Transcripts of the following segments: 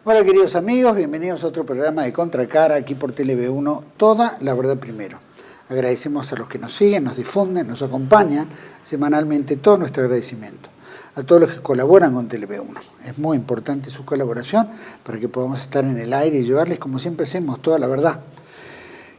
Hola queridos amigos, bienvenidos a otro programa de Contracara aquí por TV1, Toda la Verdad Primero. Agradecemos a los que nos siguen, nos difunden, nos acompañan semanalmente, todo nuestro agradecimiento. A todos los que colaboran con TV1. Es muy importante su colaboración para que podamos estar en el aire y llevarles, como siempre hacemos, toda la verdad.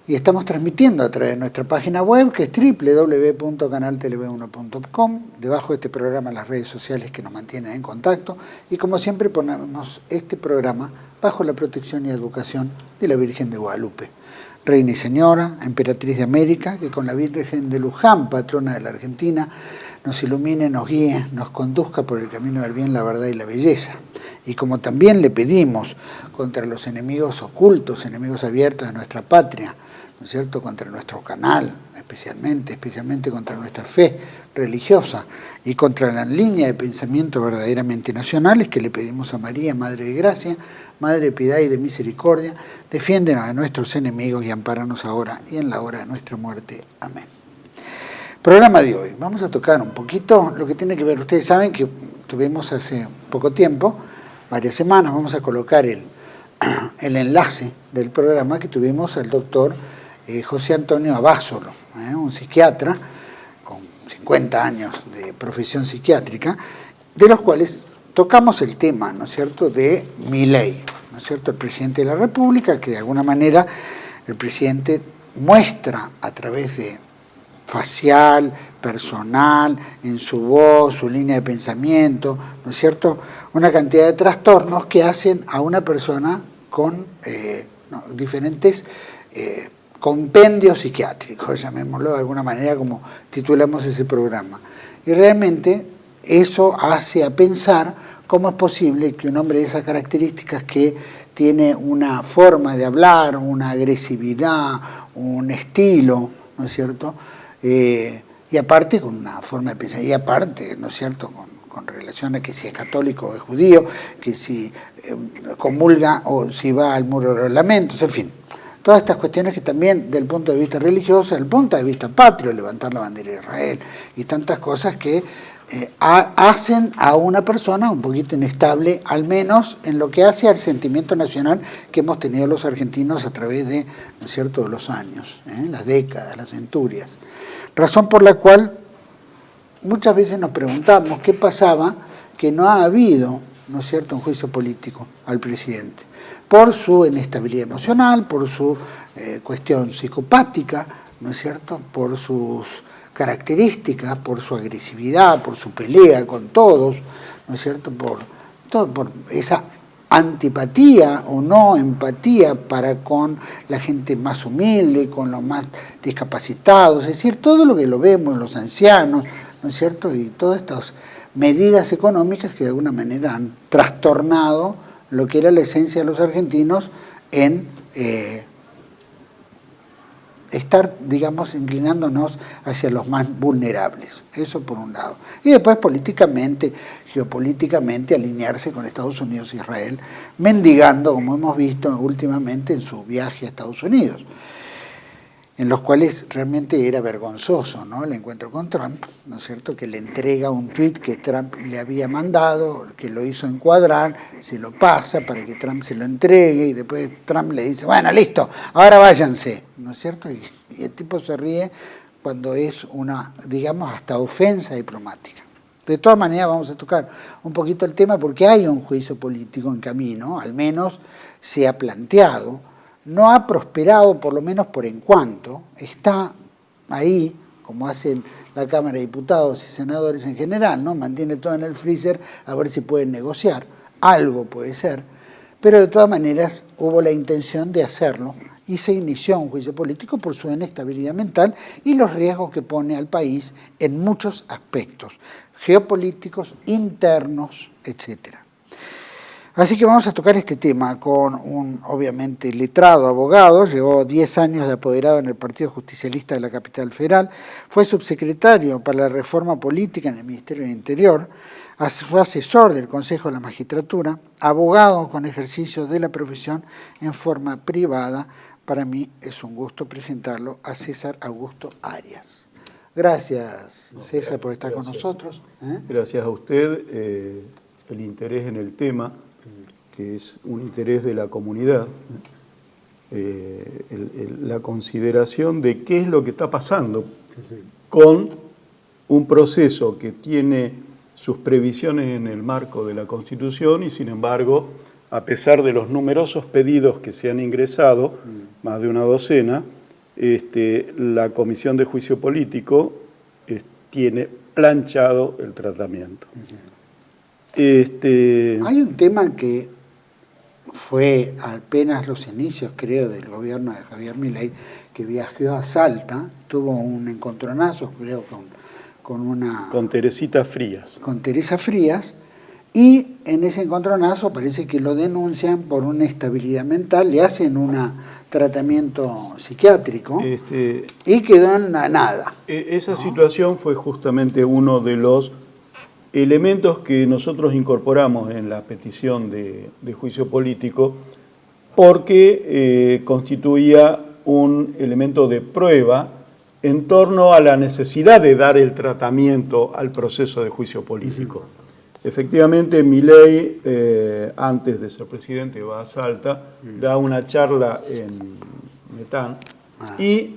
Y estamos transmitiendo a través de nuestra página web, que es www.canaltelev1.com. Debajo de este programa las redes sociales que nos mantienen en contacto. Y como siempre ponemos este programa bajo la protección y educación de la Virgen de Guadalupe. Reina y Señora, Emperatriz de América, que con la Virgen de Luján, patrona de la Argentina, nos ilumine, nos guíe, nos conduzca por el camino del bien, la verdad y la belleza. Y como también le pedimos contra los enemigos ocultos, enemigos abiertos de nuestra patria, ¿no es cierto?, contra nuestro canal, especialmente contra nuestra fe religiosa y contra la línea de pensamiento verdaderamente nacionales, que le pedimos a María, Madre de Gracia, Madre de Piedad y de Misericordia, defiéndenos de nuestros enemigos y ampáranos ahora y en la hora de nuestra muerte. Amén. Programa de hoy. Vamos a tocar un poquito lo que tiene que ver. Ustedes saben que tuvimos hace poco tiempo, varias semanas, vamos a colocar el enlace del programa que tuvimos al doctor José Antonio Abásolo, un psiquiatra con 50 años de profesión psiquiátrica, de los cuales tocamos el tema, ¿no es cierto?, de Milei, ¿no es cierto?, el presidente de la República, que de alguna manera el presidente muestra a través de facial, personal, en su voz, su línea de pensamiento, ¿no es cierto?, una cantidad de trastornos que hacen a una persona con diferentes compendios psiquiátricos, llamémoslo de alguna manera como titulamos ese programa. Y realmente eso hace a pensar cómo es posible que un hombre de esas características, que tiene una forma de hablar, una agresividad, un estilo, ¿no es cierto?, y aparte con una forma de pensar, y aparte, ¿no es cierto?, con relación a que si es católico o es judío, que si comulga o si va al muro de los lamentos, en fin. Todas estas cuestiones que también, del punto de vista religioso, desde el punto de vista patrio, levantar la bandera de Israel, y tantas cosas que hacen a una persona un poquito inestable, al menos en lo que hace al sentimiento nacional que hemos tenido los argentinos a través de, ¿no es cierto?, los años, las décadas, las centurias. Razón por la cual muchas veces nos preguntamos qué pasaba que no ha habido, ¿no es cierto?, un juicio político al presidente, por su inestabilidad emocional, por su cuestión psicopática, ¿no es cierto?, por sus características, por su agresividad, por su pelea con todos, ¿no es cierto?, por esa antipatía o no empatía para con la gente más humilde, con los más discapacitados, es decir, todo lo que lo vemos, los ancianos, ¿no es cierto?, y todas estas medidas económicas que de alguna manera han trastornado lo que era la esencia de los argentinos en estar, digamos, inclinándonos hacia los más vulnerables. Eso por un lado. Y después políticamente, geopolíticamente, alinearse con Estados Unidos e Israel, mendigando, como hemos visto últimamente en su viaje a Estados Unidos, en los cuales realmente era vergonzoso, ¿no?, el encuentro con Trump, ¿no es cierto?, que le entrega un tuit que Trump le había mandado, que lo hizo encuadrar, se lo pasa para que Trump se lo entregue, y después Trump le dice, bueno, listo, ahora váyanse, ¿no es cierto?, y el tipo se ríe cuando es una, digamos, hasta ofensa diplomática. De todas maneras vamos a tocar un poquito el tema porque hay un juicio político en camino, al menos se ha planteado. No ha prosperado, por lo menos por en cuanto, está ahí, como hacen la Cámara de Diputados y Senadores en general, ¿no?, mantiene todo en el freezer a ver si pueden negociar, algo puede ser, pero de todas maneras hubo la intención de hacerlo y se inició un juicio político por su inestabilidad mental y los riesgos que pone al país en muchos aspectos, geopolíticos, internos, etcétera. Así que vamos a tocar este tema con un, obviamente, letrado abogado, llevó 10 años de apoderado en el Partido Justicialista de la Capital Federal, fue subsecretario para la Reforma Política en el Ministerio del Interior, fue asesor del Consejo de la Magistratura, abogado con ejercicio de la profesión en forma privada. Para mí es un gusto presentarlo a César Augusto Arias. Gracias, César, por estar con nosotros. Gracias a usted, el interés en el tema que es un interés de la comunidad, la consideración de qué es lo que está pasando con un proceso que tiene sus previsiones en el marco de la Constitución y, sin embargo, a pesar de los numerosos pedidos que se han ingresado, más de una docena, la Comisión de Juicio Político tiene planchado el tratamiento. Hay un tema que fue apenas los inicios, creo, del gobierno de Javier Milei, que viajó a Salta, tuvo un encontronazo, creo, con Teresita Frías. Con Teresa Frías, y en ese encontronazo parece que lo denuncian por una inestabilidad mental, le hacen un tratamiento psiquiátrico y quedó en nada. Esa situación fue justamente uno de los elementos que nosotros incorporamos en la petición de juicio político porque constituía un elemento de prueba en torno a la necesidad de dar el tratamiento al proceso de juicio político. Efectivamente, Milei, antes de ser presidente, va a Salta, da una charla en Metán y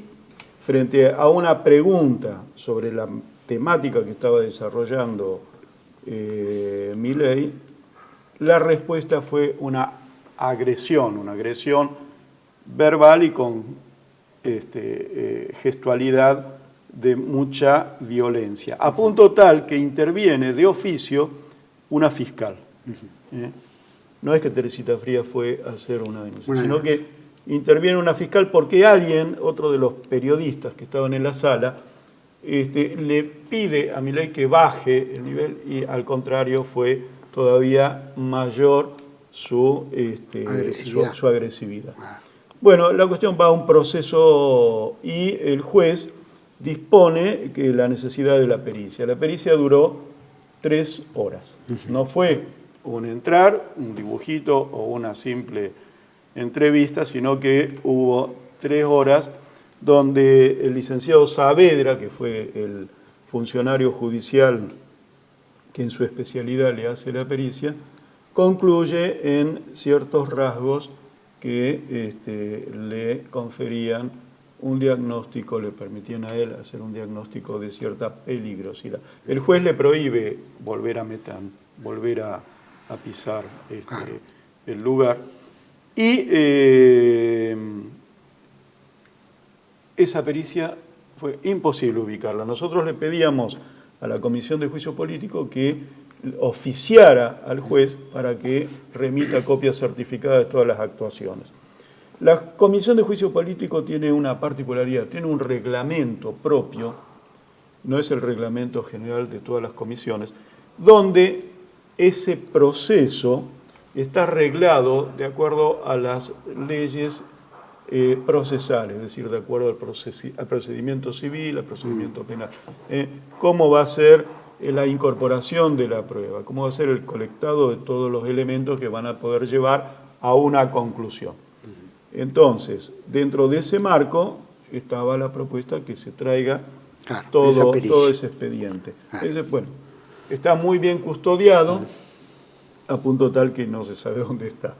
frente a una pregunta sobre la temática que estaba desarrollando Milei, la respuesta fue una agresión verbal y con gestualidad de mucha violencia, a punto tal que interviene de oficio una fiscal. No es que Teresita Frías fue a hacer una denuncia, sino que interviene una fiscal porque alguien, otro de los periodistas que estaban en la sala, le pide a Milei que baje el nivel y al contrario fue todavía mayor su agresividad. Bueno, la cuestión va a un proceso y el juez dispone que la necesidad de la pericia. La pericia duró 3 horas. No fue un entrar, un dibujito o una simple entrevista, sino que hubo 3 horas donde el licenciado Saavedra, que fue el funcionario judicial que en su especialidad le hace la pericia, concluye en ciertos rasgos que le conferían un diagnóstico, le permitían a él hacer un diagnóstico de cierta peligrosidad. El juez le prohíbe volver a Metán, volver a pisar el lugar. Y esa pericia fue imposible ubicarla. Nosotros le pedíamos a la Comisión de Juicio Político que oficiara al juez para que remita copias certificadas de todas las actuaciones. La Comisión de Juicio Político tiene una particularidad, tiene un reglamento propio, no es el reglamento general de todas las comisiones, donde ese proceso está arreglado de acuerdo a las leyes procesales, es decir, de acuerdo al procedimiento civil, al procedimiento penal. Cómo va a ser la incorporación de la prueba, cómo va a ser el colectado de todos los elementos que van a poder llevar a una conclusión. Entonces, dentro de ese marco estaba la propuesta que se traiga todo ese expediente. Bueno, está muy bien custodiado, a punto tal que no se sabe dónde está.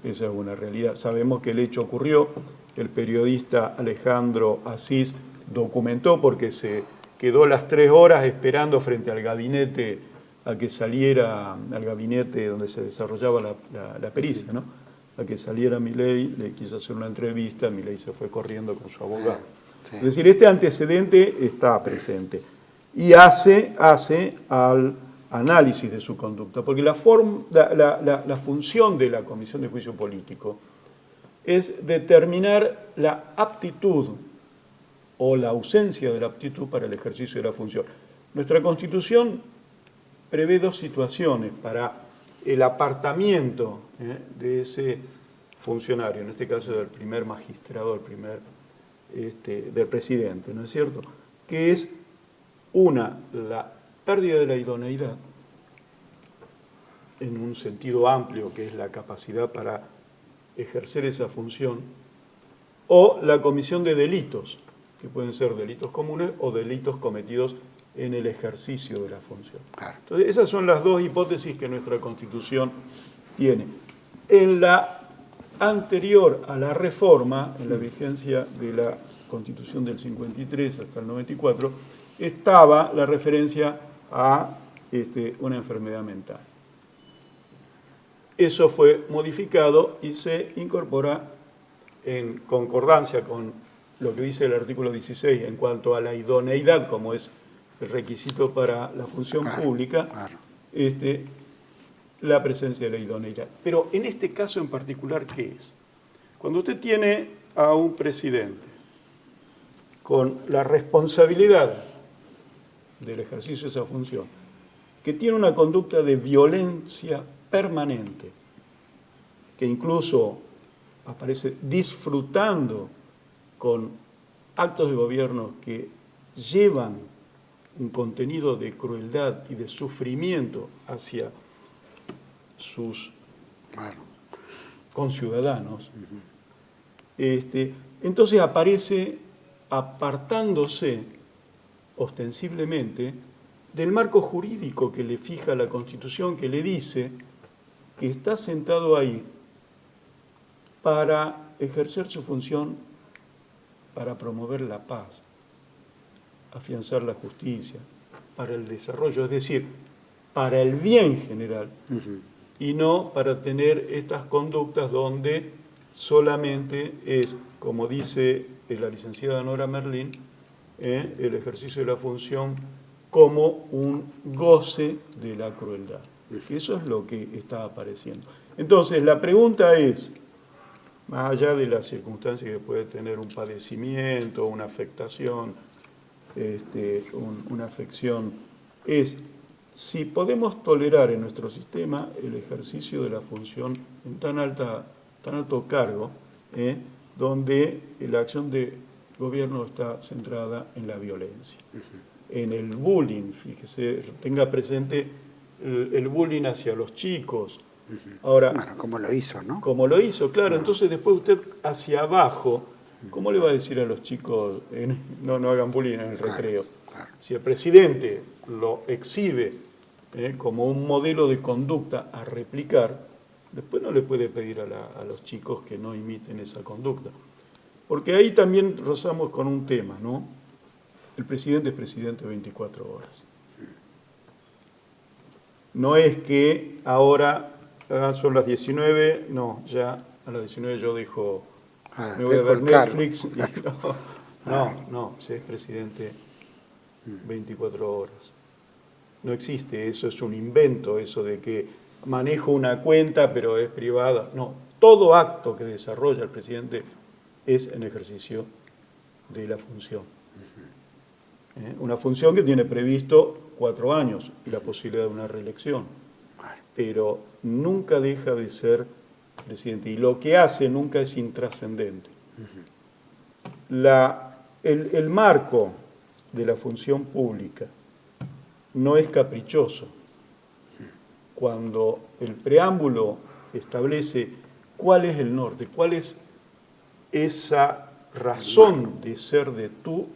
Esa es una realidad. Sabemos que el hecho ocurrió, el periodista Alejandro Asís documentó porque se quedó las 3 horas esperando frente al gabinete a que saliera, al gabinete donde se desarrollaba la pericia, ¿no? A que saliera Milei, le quiso hacer una entrevista, Milei se fue corriendo con su abogado. Sí. Es decir, este antecedente está presente y hace al análisis de su conducta, porque la función de la Comisión de Juicio Político es determinar la aptitud o la ausencia de la aptitud para el ejercicio de la función. Nuestra Constitución prevé 2 situaciones para el apartamiento de ese funcionario, en este caso del primer magistrado, del presidente, ¿no es cierto? Que es la pérdida de la idoneidad, en un sentido amplio, que es la capacidad para ejercer esa función, o la comisión de delitos, que pueden ser delitos comunes o delitos cometidos en el ejercicio de la función. Entonces, esas son las 2 hipótesis que nuestra Constitución tiene. En la anterior a la reforma, en la vigencia de la Constitución del 53 hasta el 94, estaba la referencia a una enfermedad mental. Eso fue modificado y se incorpora en concordancia con lo que dice el artículo 16 en cuanto a la idoneidad, como es el requisito para la función pública, la presencia de la idoneidad. Pero en este caso en particular, ¿qué es? Cuando usted tiene a un presidente con la responsabilidad del ejercicio de esa función, que tiene una conducta de violencia permanente, que incluso aparece disfrutando con actos de gobierno que llevan un contenido de crueldad y de sufrimiento hacia sus conciudadanos, entonces aparece apartándose ostensiblemente del marco jurídico que le fija la Constitución, que le dice que está sentado ahí para ejercer su función, para promover la paz, afianzar la justicia, para el desarrollo, es decir, para el bien general, y no para tener estas conductas donde solamente es, como dice la licenciada Nora Merlín, el ejercicio de la función como un goce de la crueldad. Eso es lo que está apareciendo. Entonces, la pregunta es, más allá de las circunstancias que puede tener un padecimiento, una afectación, una afección, es si podemos tolerar en nuestro sistema el ejercicio de la función en tan alto cargo, donde la acción de gobierno está centrada en la violencia, en el bullying, fíjese, tenga presente el bullying hacia los chicos. Ahora, bueno, como lo hizo, ¿no? Como lo hizo, claro. Entonces después usted hacia abajo, ¿cómo le va a decir a los chicos no hagan bullying en el recreo? Claro. Si el presidente lo exhibe como un modelo de conducta a replicar, después no le puede pedir a los chicos que no imiten esa conducta. Porque ahí también rozamos con un tema, ¿no? El presidente es presidente 24 horas. No es que ahora son las 19, no, ya a las 19 yo dejo, me voy a ver Netflix. No, se es presidente 24 horas. No existe, eso es un invento, eso de que manejo una cuenta pero es privada. No, todo acto que desarrolla el presidente es en ejercicio de la función. Una función que tiene previsto 4 años y la posibilidad de una reelección. Pero nunca deja de ser presidente. Y lo que hace nunca es intrascendente. El marco de la función pública no es caprichoso. Cuando el preámbulo establece cuál es el norte, cuál es esa razón de ser de tu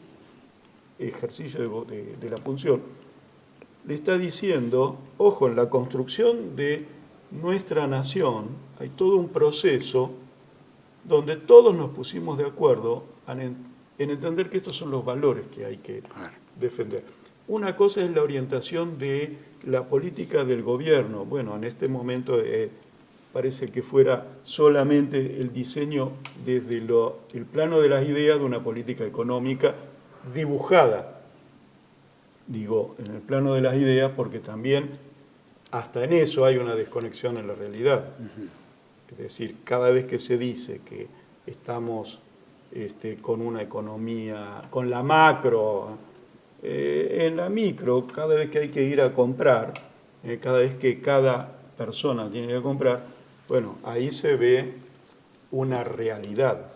ejercicio de la función, le está diciendo, ojo, en la construcción de nuestra nación hay todo un proceso donde todos nos pusimos de acuerdo en entender que estos son los valores que hay que defender. Una cosa es la orientación de la política del gobierno. Bueno, en este momento parece que fuera solamente el diseño desde el plano de las ideas de una política económica dibujada. Digo, en el plano de las ideas, porque también hasta en eso hay una desconexión en la realidad. Es decir, cada vez que se dice que estamos con una economía, con la macro, en la micro, cada vez que hay que ir a comprar, cada vez que cada persona tiene que comprar, bueno, ahí se ve una realidad,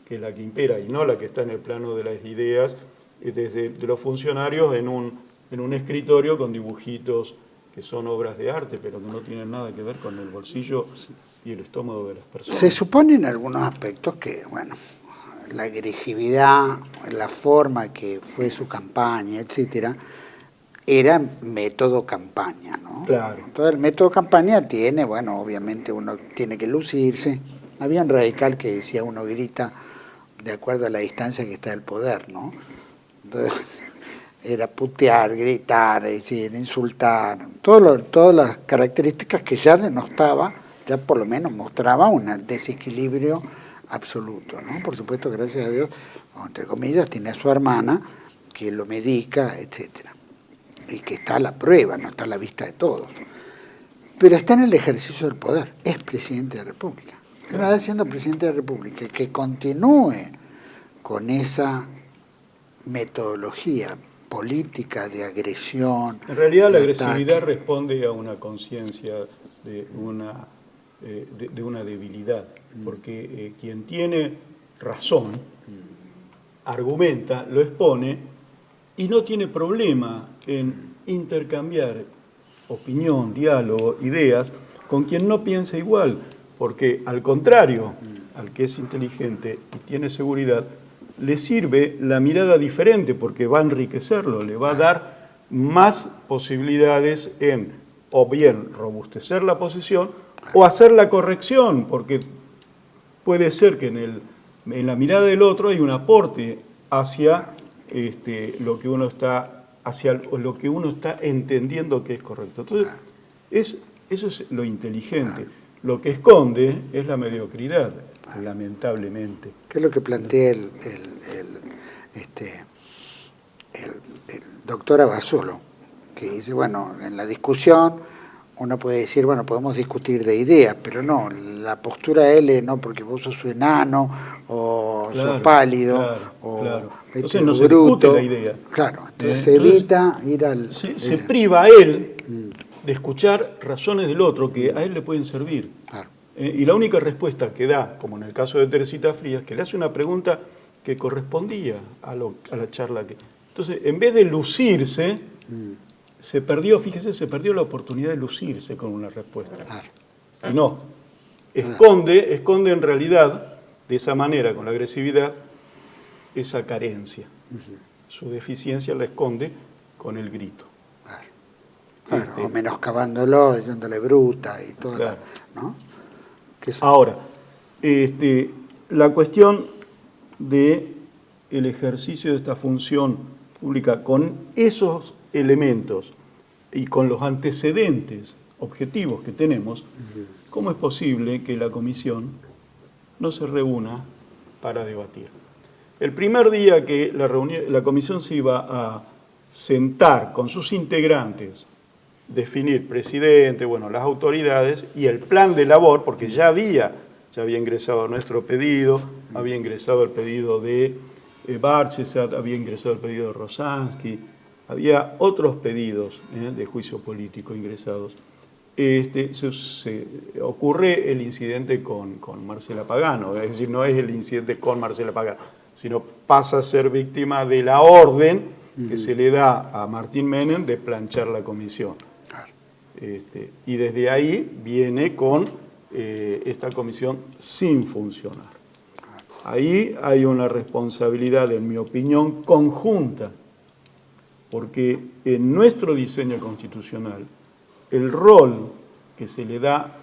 que es la que impera, y no la que está en el plano de las ideas, desde de los funcionarios en un escritorio con dibujitos que son obras de arte, pero que no tienen nada que ver con el bolsillo y el estómago de las personas. Se supone en algunos aspectos que, bueno, la agresividad, la forma que fue su campaña, etcétera, era método campaña, ¿no? Claro. Entonces el método campaña tiene, bueno, obviamente uno tiene que lucirse. Había un radical que decía uno grita de acuerdo a la distancia que está el poder, ¿no? Entonces era putear, gritar, decir, insultar, todas las características que ya denostaba, ya por lo menos mostraba un desequilibrio absoluto, ¿no? Por supuesto, gracias a Dios, entre comillas, tiene a su hermana que lo medica, etcétera, y que está a la prueba, no está a la vista de todos. Pero está en el ejercicio del poder, es presidente de la República. Una vez siendo presidente de la República, que continúe con esa metodología política de agresión. En realidad la de agresividad ataque, responde a una conciencia de una debilidad, porque quien tiene razón, argumenta, lo expone y no tiene problema en intercambiar opinión, diálogo, ideas con quien no piensa igual, porque al contrario, al que es inteligente y tiene seguridad, le sirve la mirada diferente porque va a enriquecerlo, le va a dar más posibilidades en o bien robustecer la posición o hacer la corrección, porque puede ser que en la mirada del otro hay un aporte hacia lo que uno está entendiendo que es correcto. Entonces, eso es lo inteligente. Lo que esconde es la mediocridad, lamentablemente. ¿Qué es lo que plantea el doctor Abasolo? Que dice, bueno, en la discusión uno puede decir, bueno, podemos discutir de ideas, pero no, la postura de él es no porque vos sos enano, o sos pálido, claro. Este, Entonces no se bruto. discute la idea. Claro, entonces se evita ir al... Se priva a él de escuchar razones del otro que a él le pueden servir. Claro. Y la única respuesta que da, como en el caso de Teresita Frías, que le hace una pregunta que correspondía a la charla que... Entonces, en vez de lucirse, se perdió la oportunidad de lucirse con una respuesta. Claro. Y no, esconde en realidad, de esa manera, con la agresividad, esa carencia. Su deficiencia la esconde con el grito. Claro, o menoscabándolo, diciéndole bruta y todo, claro. ¿no? Ahora, la cuestión del ejercicio de esta función pública con esos elementos y con los antecedentes objetivos que tenemos, ¿cómo es posible que la comisión no se reúna para debatir? El primer día que la comisión se iba a sentar con sus integrantes, definir presidente, bueno, las autoridades y el plan de labor, porque ya había ingresado nuestro pedido, había ingresado el pedido de Barchesat, había ingresado el pedido de Rosansky, había otros pedidos de juicio político ingresados. Ocurre el incidente con Marcela Pagano, es decir, no es el incidente con Marcela Pagano, sino pasa a ser víctima de la orden que se le da a Martín Menem de planchar la comisión. Y desde ahí viene con esta comisión sin funcionar. Ahí hay una responsabilidad, en mi opinión, conjunta, porque en nuestro diseño constitucional, el rol que se le da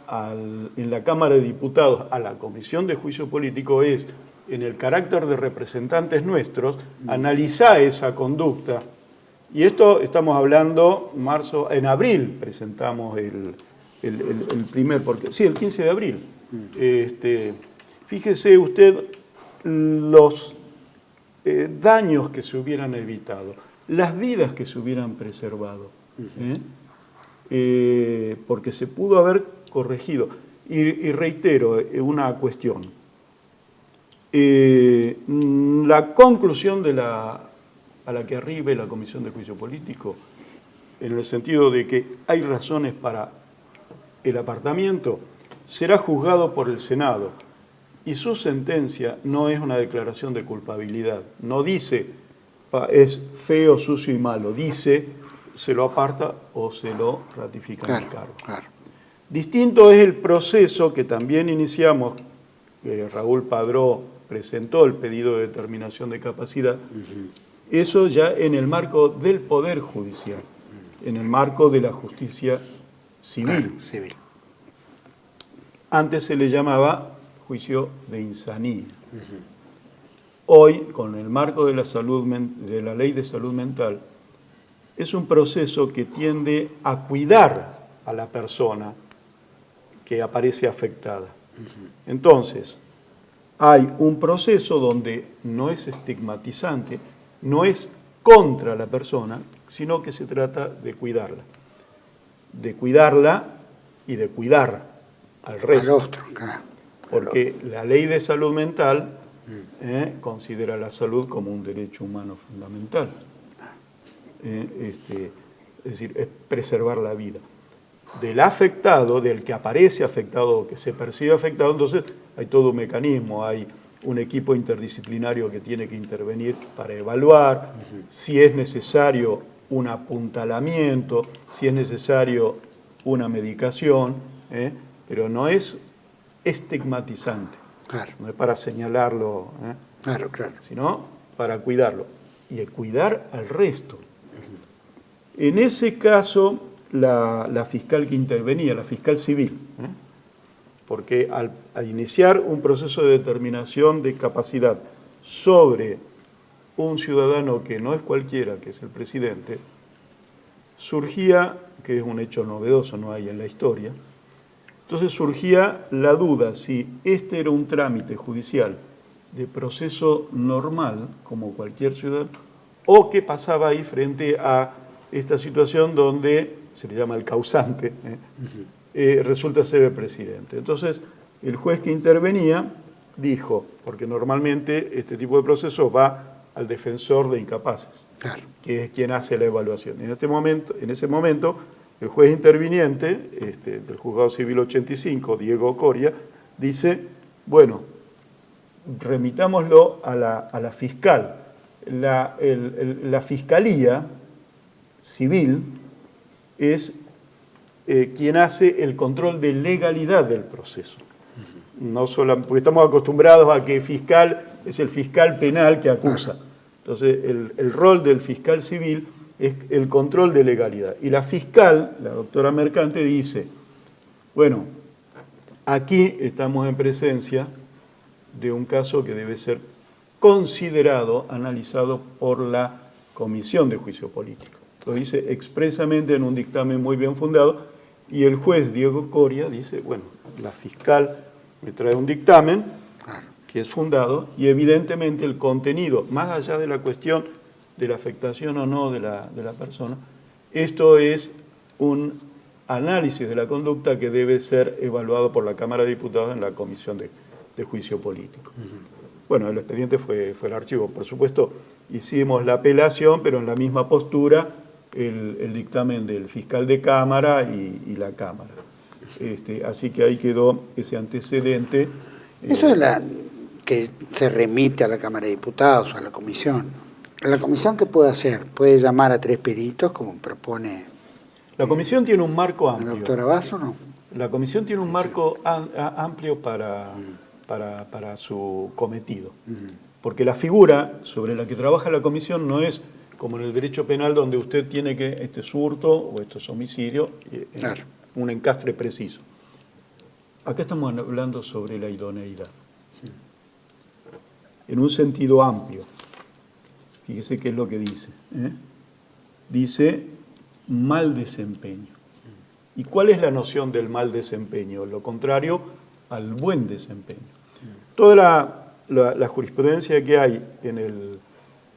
en la Cámara de Diputados a la Comisión de Juicio Político es, en el carácter de representantes nuestros, analizar esa conducta. Y esto estamos hablando en abril presentamos el el 15 de abril. Fíjese usted los daños que se hubieran evitado, las vidas que se hubieran preservado, porque se pudo haber corregido. Y reitero una cuestión. La conclusión a la que arribe la Comisión de Juicio Político, en el sentido de que hay razones para el apartamiento, será juzgado por el Senado. Y su sentencia no es una declaración de culpabilidad. No dice, es feo, sucio y malo. Dice, se lo aparta o se lo ratifica en el cargo. Claro. Distinto es el proceso que también iniciamos, Raúl Padró presentó el pedido de determinación de capacidad, eso ya en el marco del Poder Judicial. en el marco de la justicia civil. Civil. Antes se le llamaba juicio de insanía. Hoy, con el marco de la ley de salud mental, es un proceso que tiende a cuidar a la persona que aparece afectada. Entonces, hay un proceso donde no es estigmatizante, no es contra la persona, sino que se trata de cuidarla. De cuidarla y de cuidar al resto. Al otro, claro. Porque la ley de salud mental considera la salud como un derecho humano fundamental. Es decir, es preservar la vida. Del afectado, del que aparece afectado o que se percibe afectado, entonces hay todo un mecanismo, hay un equipo interdisciplinario que tiene que intervenir para evaluar si es necesario un apuntalamiento, si es necesario una medicación, pero no es estigmatizante, Claro. no es para señalarlo, Claro, claro. sino para cuidarlo y cuidar al resto. En ese caso, la fiscal que intervenía, la fiscal civil, porque al iniciar un proceso de determinación de capacidad sobre un ciudadano que no es cualquiera, que es el presidente, surgía, que es un hecho novedoso, no hay en la historia, entonces surgía la duda si este era un trámite judicial de proceso normal, como cualquier ciudadano, o qué pasaba ahí frente a esta situación donde se le llama el causante, resulta ser el presidente. Entonces, el juez que intervenía dijo, porque normalmente este tipo de proceso va al defensor de incapaces, Claro. que es quien hace la evaluación. En ese momento, el juez interviniente del Juzgado Civil 85, Diego Coria, dice, bueno, remitámoslo a la fiscal. La fiscalía civil es quien hace el control de legalidad del proceso. No solo, porque estamos acostumbrados a que fiscal es el fiscal penal que acusa. Entonces, el rol del fiscal civil es el control de legalidad. Y la fiscal, la doctora Mercante, dice, bueno, aquí estamos en presencia de un caso que debe ser considerado, analizado por la Comisión de Juicio Político. Lo dice expresamente en un dictamen muy bien fundado, y el juez Diego Coria dice, bueno, la fiscal me trae un dictamen que es fundado, y evidentemente el contenido, más allá de la cuestión de la afectación o no de la persona, esto es un análisis de la conducta que debe ser evaluado por la Cámara de Diputados en la Comisión de Juicio Político. Bueno, el expediente fue el archivo. Por supuesto, hicimos la apelación, pero en la misma postura el dictamen del fiscal de Cámara y la Cámara. Así que ahí quedó ese antecedente. Eso es que se remite a la Cámara de Diputados, a la Comisión. ¿La Comisión qué puede hacer? ¿Puede llamar a 3 peritos, como propone La Comisión tiene un marco la amplio. doctora Basso, no? La Comisión tiene un marco amplio para su cometido. Porque la figura sobre la que trabaja la Comisión no es como en el derecho penal, donde usted tiene que, este es hurto o esto es homicidio, Claro. un encastre preciso. Acá estamos hablando sobre la idoneidad. En un sentido amplio. Fíjese qué es lo que dice. Dice mal desempeño. ¿Y cuál es la noción del mal desempeño? Lo contrario al buen desempeño. Toda la jurisprudencia que hay en el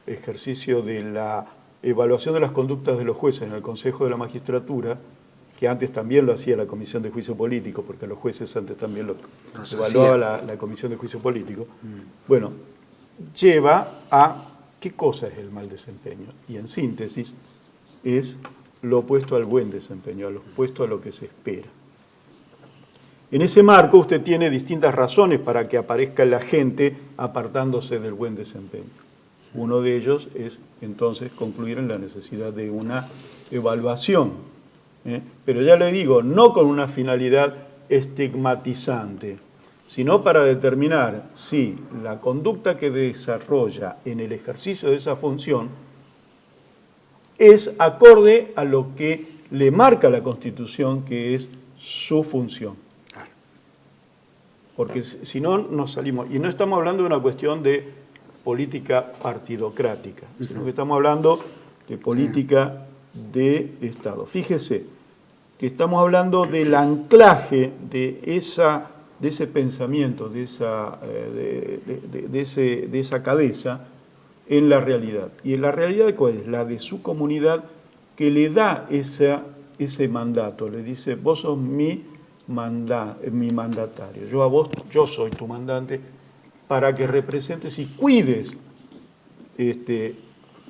ejercicio de la evaluación de las conductas de los jueces en el Consejo de la Magistratura, que antes también lo hacía la Comisión de Juicio Político, porque los jueces antes también lo evaluaba la Comisión de Juicio Político, bueno, lleva a qué cosa es el mal desempeño. Y en síntesis, es lo opuesto al buen desempeño, lo opuesto a lo que se espera. En ese marco usted tiene distintas razones para que aparezca la gente apartándose del buen desempeño. Uno de ellos es entonces concluir en la necesidad de una evaluación. Pero ya le digo, no con una finalidad estigmatizante, sino para determinar si la conducta que desarrolla en el ejercicio de esa función es acorde a lo que le marca la Constitución, que es su función. Porque si no, nos salimos. Y no estamos hablando de una cuestión de política partidocrática, sino que estamos hablando de política de Estado. Fíjese que estamos hablando del anclaje de ese pensamiento, de esa cabeza en la realidad. ¿Y la realidad cuál es? La de su comunidad, que le da ese mandato, le dice: vos sos mi mandatario, yo soy tu mandante, para que representes y cuides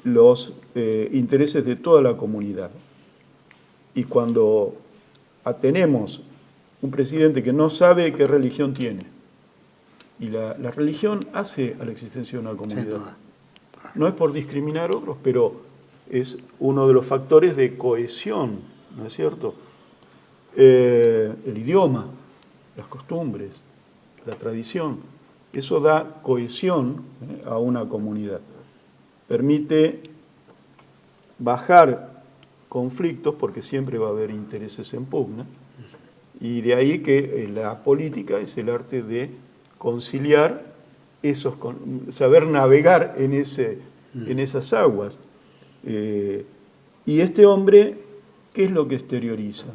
los intereses de toda la comunidad. Y cuando tenemos un presidente que no sabe qué religión tiene, y la religión hace a la existencia de una comunidad. No es por discriminar a otros, pero es uno de los factores de cohesión, ¿no es cierto? El idioma, las costumbres, la tradición, eso da cohesión a una comunidad. Permite bajar conflictos, porque siempre va a haber intereses en pugna, y de ahí que la política es el arte de conciliar saber navegar en esas aguas. Y este hombre, ¿qué es lo que exterioriza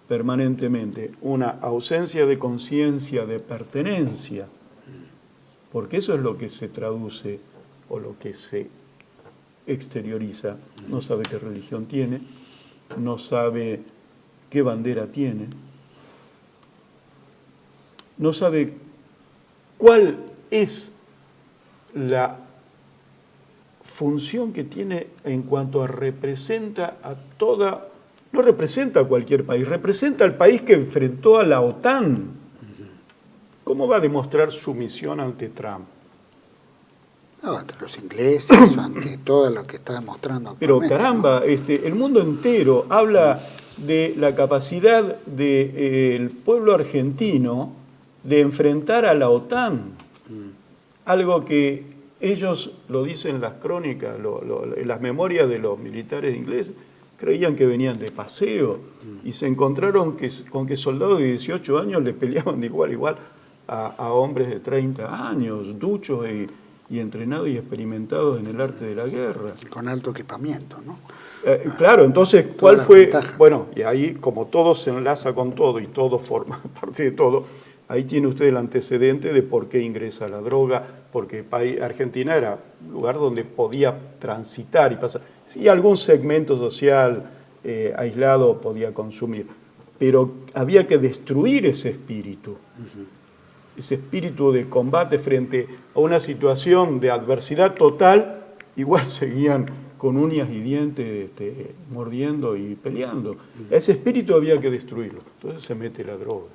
permanentemente? Una ausencia de conciencia, de pertenencia, porque eso es lo que se traduce o lo que se exterioriza. No sabe qué religión tiene, no sabe qué bandera tiene, no sabe cuál es la función que tiene en cuanto a representa a toda, no representa a cualquier país, representa al país que enfrentó a la OTAN. ¿Cómo va a demostrar su misión ante Trump? No, ante los ingleses, ante todo lo que está demostrando Pero actualmente, caramba, ¿no? El mundo entero habla de la capacidad del pueblo argentino de enfrentar a la OTAN. Algo que ellos lo dicen las crónicas, en las memorias de los militares ingleses, creían que venían de paseo y se encontraron con que soldados de 18 años le peleaban de igual a igual a hombres de 30 años, duchos y entrenados y experimentados en el arte de la guerra. Con alto equipamiento, ¿no? Claro, entonces, ¿cuál fue? Bueno, y ahí como todo se enlaza con todo y todo forma parte de todo, ahí tiene usted el antecedente de por qué ingresa la droga, porque Argentina era un lugar donde podía transitar y pasar. Sí, algún segmento social aislado podía consumir, pero había que destruir ese espíritu. Ese espíritu de combate frente a una situación de adversidad total, igual seguían con uñas y dientes mordiendo y peleando. Ese espíritu había que destruirlo. Entonces se mete la droga.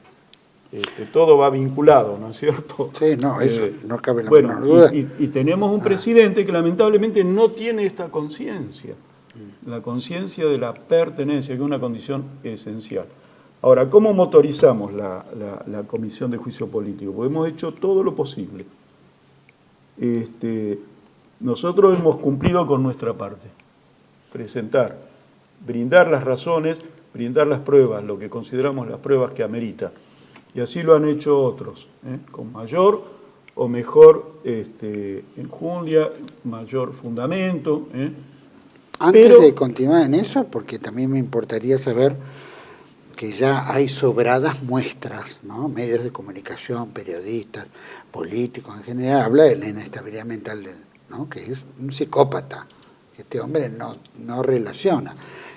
Todo va vinculado, ¿no es cierto? Sí, no, eso no cabe la menor duda. Y tenemos un presidente que lamentablemente no tiene esta conciencia, la conciencia de la pertenencia, que es una condición esencial. Ahora, ¿cómo motorizamos la Comisión de Juicio Político? Porque hemos hecho todo lo posible. Nosotros hemos cumplido con nuestra parte. Presentar, brindar las razones, brindar las pruebas, lo que consideramos las pruebas que amerita. Y así lo han hecho otros, con mayor o mejor enjundia, mayor fundamento. Antes de continuar en eso, porque también me importaría saber que ya hay sobradas muestras, ¿no? Medios de comunicación, periodistas, políticos en general, habla de la inestabilidad mental, ¿no? Que es un psicópata, que este hombre no relaciona.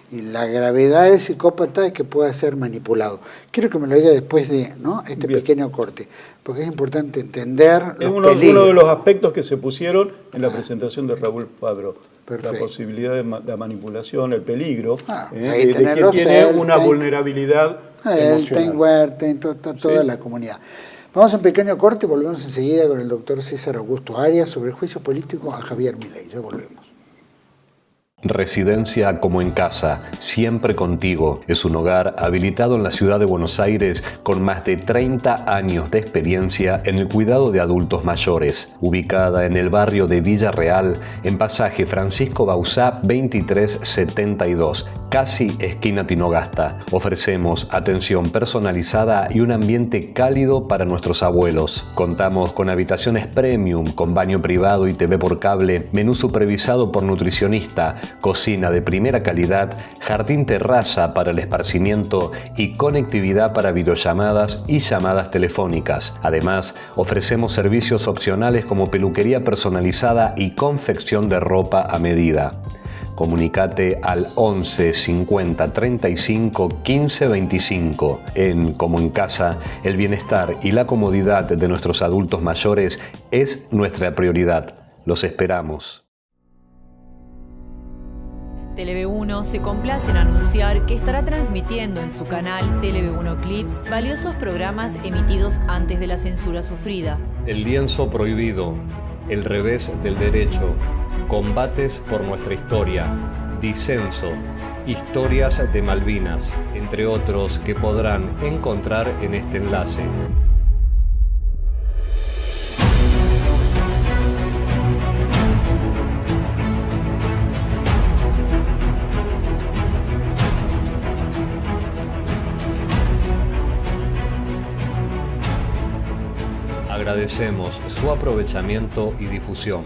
Y la gravedad del psicópata es que pueda ser manipulado. Quiero que me lo diga después de, ¿no? Bien. Pequeño corte, porque es importante entender los peligros. Uno de los aspectos que se pusieron en la presentación de Raúl Padró. Perfecto. La posibilidad de la manipulación, el peligro, de quien tiene una vulnerabilidad emocional. Toda la comunidad. Vamos a un pequeño corte y volvemos enseguida con el doctor César Augusto Arias sobre el juicio político a Javier Milei. Ya volvemos. Residencia Como en Casa, siempre contigo. Es un hogar habilitado en la ciudad de Buenos Aires con más de 30 años de experiencia en el cuidado de adultos mayores. Ubicada en el barrio de Villa Real, en pasaje Francisco Bauzá 2372, casi esquina Tinogasta. Ofrecemos atención personalizada y un ambiente cálido para nuestros abuelos. Contamos con habitaciones premium, con baño privado y TV por cable, menú supervisado por nutricionista, cocina de primera calidad, jardín terraza para el esparcimiento y conectividad para videollamadas y llamadas telefónicas. Además, ofrecemos servicios opcionales como peluquería personalizada y confección de ropa a medida. Comunicate al 11 50 35 15 25. En Como en Casa, el bienestar y la comodidad de nuestros adultos mayores es nuestra prioridad. Los esperamos. TLV1 se complace en anunciar que estará transmitiendo en su canal TLV1 Clips valiosos programas emitidos antes de la censura sufrida. El lienzo prohibido, el revés del derecho, combates por nuestra historia, disenso, historias de Malvinas, entre otros que podrán encontrar en este enlace. Agradecemos su aprovechamiento y difusión.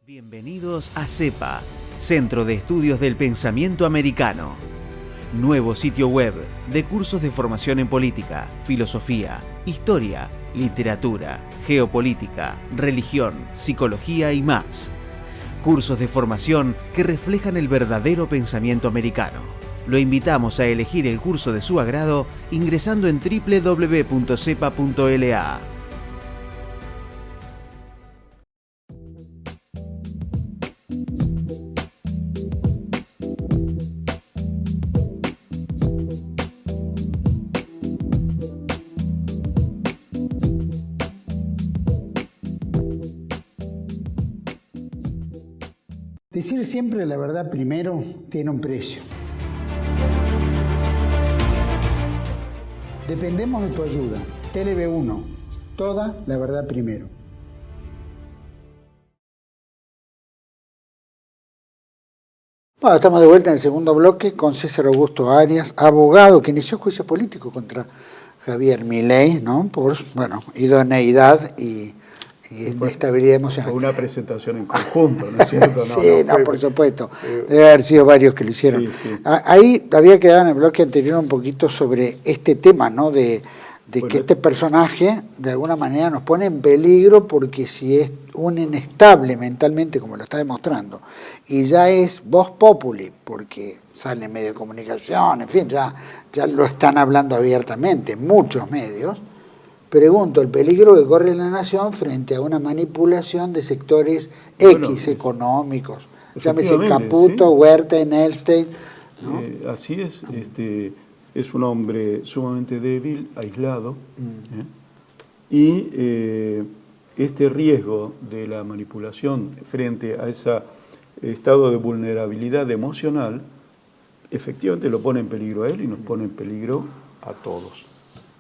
Bienvenidos a CEPA, Centro de Estudios del Pensamiento Americano. Nuevo sitio web de cursos de formación en política, filosofía, historia, literatura, geopolítica, religión, psicología y más. Cursos de formación que reflejan el verdadero pensamiento americano. Lo invitamos a elegir el curso de su agrado ingresando en www.cepa.la. Decir siempre la verdad primero tiene un precio. Dependemos de tu ayuda. TLV1, toda la verdad primero. Bueno, estamos de vuelta en el segundo bloque con César Augusto Arias, abogado que inició juicio político contra Javier Milei, ¿no? Por, idoneidad y inestabilidad emocional. Fue una presentación en conjunto, ¿no es cierto? Por supuesto. Debe haber sido varios que lo hicieron. Sí, sí. Ahí había quedado en el bloque anterior un poquito sobre este tema, ¿no? De que este personaje de alguna manera nos pone en peligro porque si es un inestable mentalmente, como lo está demostrando, y ya es voz populi, porque sale en medios de comunicación, en fin, ya lo están hablando abiertamente en muchos medios. Pregunto, el peligro que corre la nación frente a una manipulación de sectores económicos, llámese Caputo, sí. Huerta, Nelstein, ¿no? Así es, es un hombre sumamente débil, aislado, y este riesgo de la manipulación frente a ese estado de vulnerabilidad emocional, efectivamente lo pone en peligro a él y nos pone en peligro a todos.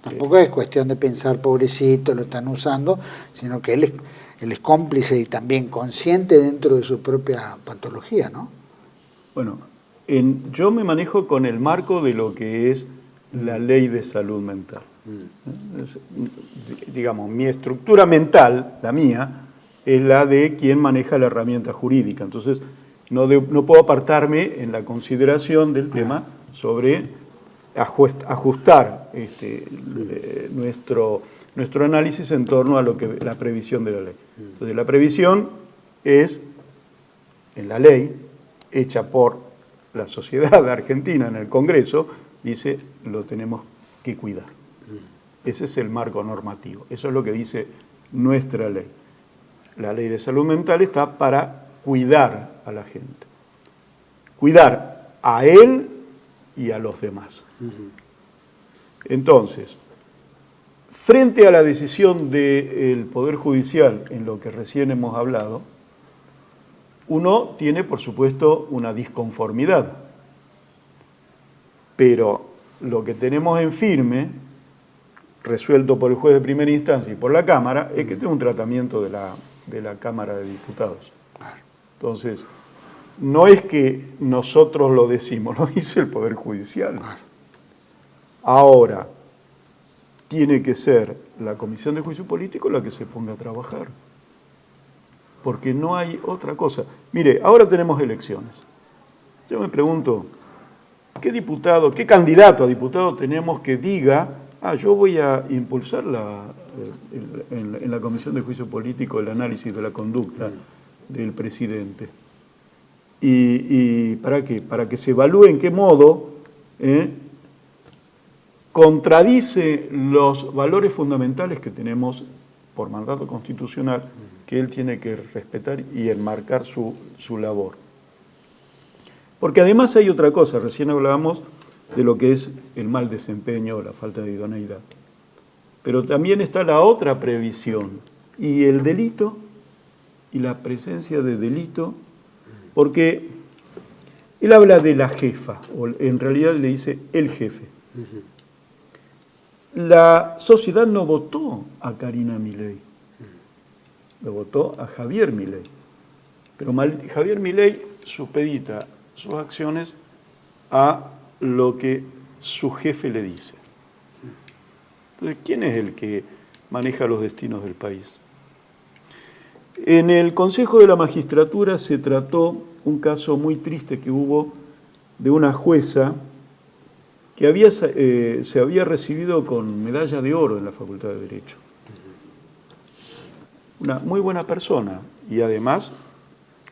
Tampoco es cuestión de pensar, pobrecito, lo están usando, sino que él es cómplice y también consciente dentro de su propia patología, ¿no? Bueno, yo me manejo con el marco de lo que es la ley de salud mental. Digamos, mi estructura mental, la mía, es la de quien maneja la herramienta jurídica. Entonces, no puedo apartarme en la consideración del tema sobre ajustar nuestro análisis en torno a la previsión de la ley. Entonces, la previsión es, en la ley, hecha por la sociedad argentina en el Congreso, dice, lo tenemos que cuidar. Ese es el marco normativo. Eso es lo que dice nuestra ley. La ley de salud mental está para cuidar a la gente. Cuidar a él y a los demás. Entonces, frente a la decisión del Poder Judicial, en lo que recién hemos hablado, uno tiene, por supuesto, una disconformidad. Pero lo que tenemos en firme, resuelto por el juez de primera instancia y por la Cámara, es que tiene un tratamiento de la Cámara de Diputados. Entonces, no es que nosotros lo decimos, lo dice el Poder Judicial. Ahora, tiene que ser la Comisión de Juicio Político la que se ponga a trabajar. Porque no hay otra cosa. Mire, ahora tenemos elecciones. Yo me pregunto, ¿qué diputado, qué candidato a diputado tenemos que diga, yo voy a impulsar en la Comisión de Juicio Político el análisis de la conducta del presidente? ¿Y para qué? Para que se evalúe en qué modo contradice los valores fundamentales que tenemos por mandato constitucional, que él tiene que respetar y enmarcar su labor. Porque además hay otra cosa, recién hablábamos de lo que es el mal desempeño o la falta de idoneidad. Pero también está la otra previsión, y el delito, y la presencia de delito, porque él habla de la jefa, o en realidad le dice el jefe. La sociedad no votó a Karina Milei, lo votó a Javier Milei. Pero Javier Milei supedita sus acciones a lo que su jefe le dice. Entonces, ¿quién es el que maneja los destinos del país? En el Consejo de la Magistratura se trató un caso muy triste que hubo de una jueza que se había recibido con medalla de oro en la Facultad de Derecho. Una muy buena persona y además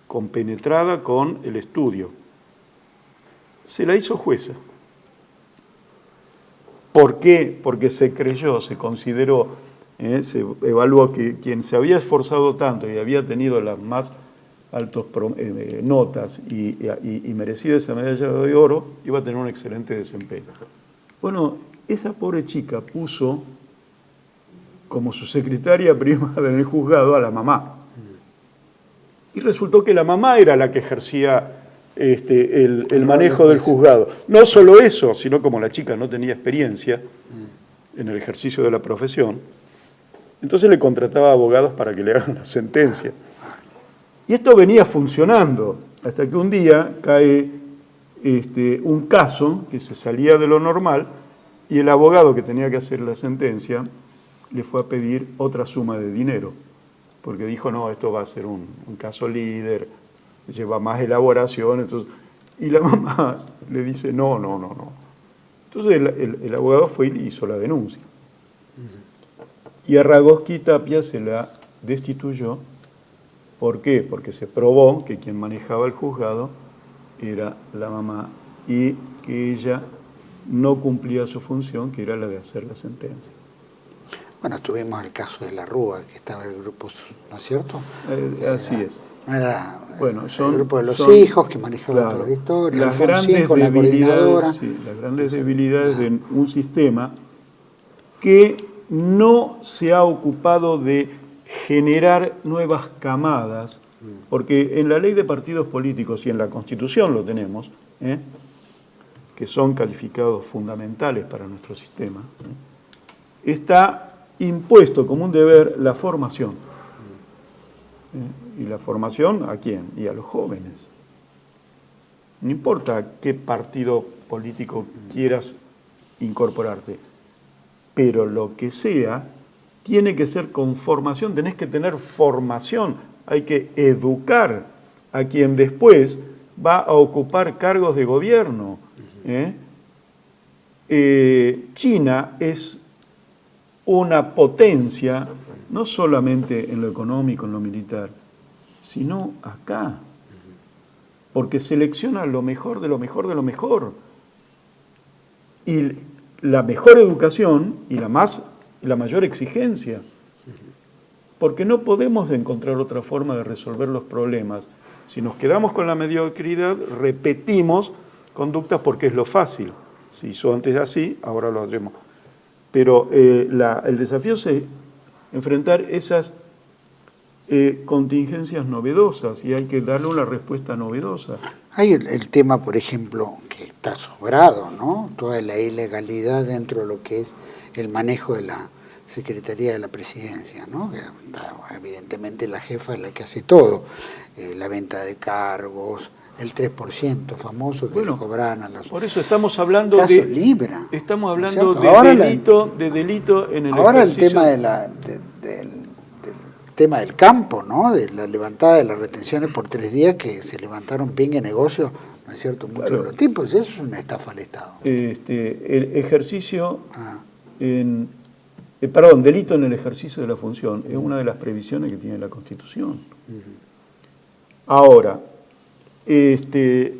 compenetrada con el estudio. Se la hizo jueza. ¿Por qué? Porque se creyó, se consideró, se evaluó que quien se había esforzado tanto y había tenido las más altas notas y merecida esa medalla de oro, iba a tener un excelente desempeño. Bueno, esa pobre chica puso como su secretaria privada en el juzgado a la mamá. Y resultó que la mamá era la que ejercía el manejo del juzgado. No solo eso, sino como la chica no tenía experiencia en el ejercicio de la profesión, entonces le contrataba abogados para que le hagan la sentencia. Y esto venía funcionando, hasta que un día cae un caso que se salía de lo normal y el abogado que tenía que hacer la sentencia le fue a pedir otra suma de dinero, porque dijo, no, esto va a ser un caso líder, lleva más elaboración, entonces, y la mamá le dice, no. Entonces el abogado fue y hizo la denuncia. Y a Ragosky Tapia se la destituyó. ¿Por qué? Porque se probó que quien manejaba el juzgado era la mamá y que ella no cumplía su función, que era la de hacer las sentencias. Bueno, tuvimos el caso de la Rúa, que estaba el grupo, ¿no es cierto? Así es. Era bueno, el grupo de los hijos que manejaban toda la historia, las grandes la coordinadora. Sí, las grandes debilidades de un sistema que no se ha ocupado de generar nuevas camadas, porque en la ley de partidos políticos y en la Constitución lo tenemos, que son calificados fundamentales para nuestro sistema, está impuesto como un deber la formación. ¿Y la formación a quién? Y a los jóvenes. No importa qué partido político quieras incorporarte, pero lo que sea tiene que ser con formación, tenés que tener formación, hay que educar a quien después va a ocupar cargos de gobierno. China es una potencia, no solamente en lo económico, en lo militar, sino acá, porque selecciona lo mejor de lo mejor de lo mejor. Y la mejor educación y la mayor exigencia, porque no podemos encontrar otra forma de resolver los problemas. Si nos quedamos con la mediocridad, repetimos conductas porque es lo fácil. Se hizo antes así, ahora lo haremos. Pero el desafío es enfrentar esas contingencias novedosas y hay que darle una respuesta novedosa. Hay el tema, por ejemplo, que está sobrado, ¿no? Toda la ilegalidad dentro de lo que es el manejo de la Secretaría de la Presidencia, ¿no? Que evidentemente la jefa es la que hace todo. La venta de cargos, el 3% famoso que le cobran a los... Por eso estamos hablando caso de... Libra, Estamos ¿no es hablando cierto? de delito en el ahora ejercicio... el tema del tema del campo, ¿no? De la levantada de las retenciones por 3 días que se levantaron pingue negocios, ¿no es cierto? Muchos de los tipos, eso es una estafa al Estado. El ejercicio delito en el ejercicio de la función es una de las previsiones que tiene la Constitución. Ahora, se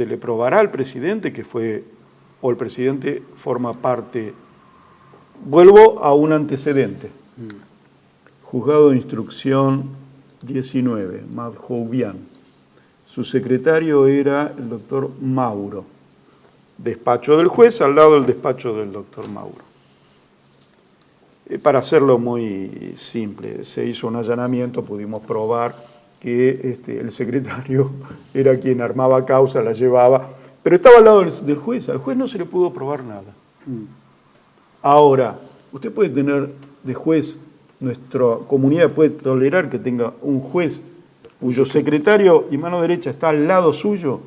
le probará al presidente que fue, o el presidente forma parte, vuelvo a un antecedente. Juzgado de Instrucción 19, Madjoubian. Su secretario era el doctor Mauro. Despacho del juez al lado del despacho del doctor Mauro. Para hacerlo muy simple, se hizo un allanamiento, pudimos probar que el secretario era quien armaba causa, la llevaba, pero estaba al lado del juez, al juez no se le pudo probar nada. Ahora, usted puede tener de juez, nuestra comunidad puede tolerar que tenga un juez cuyo secretario y mano derecha está al lado suyo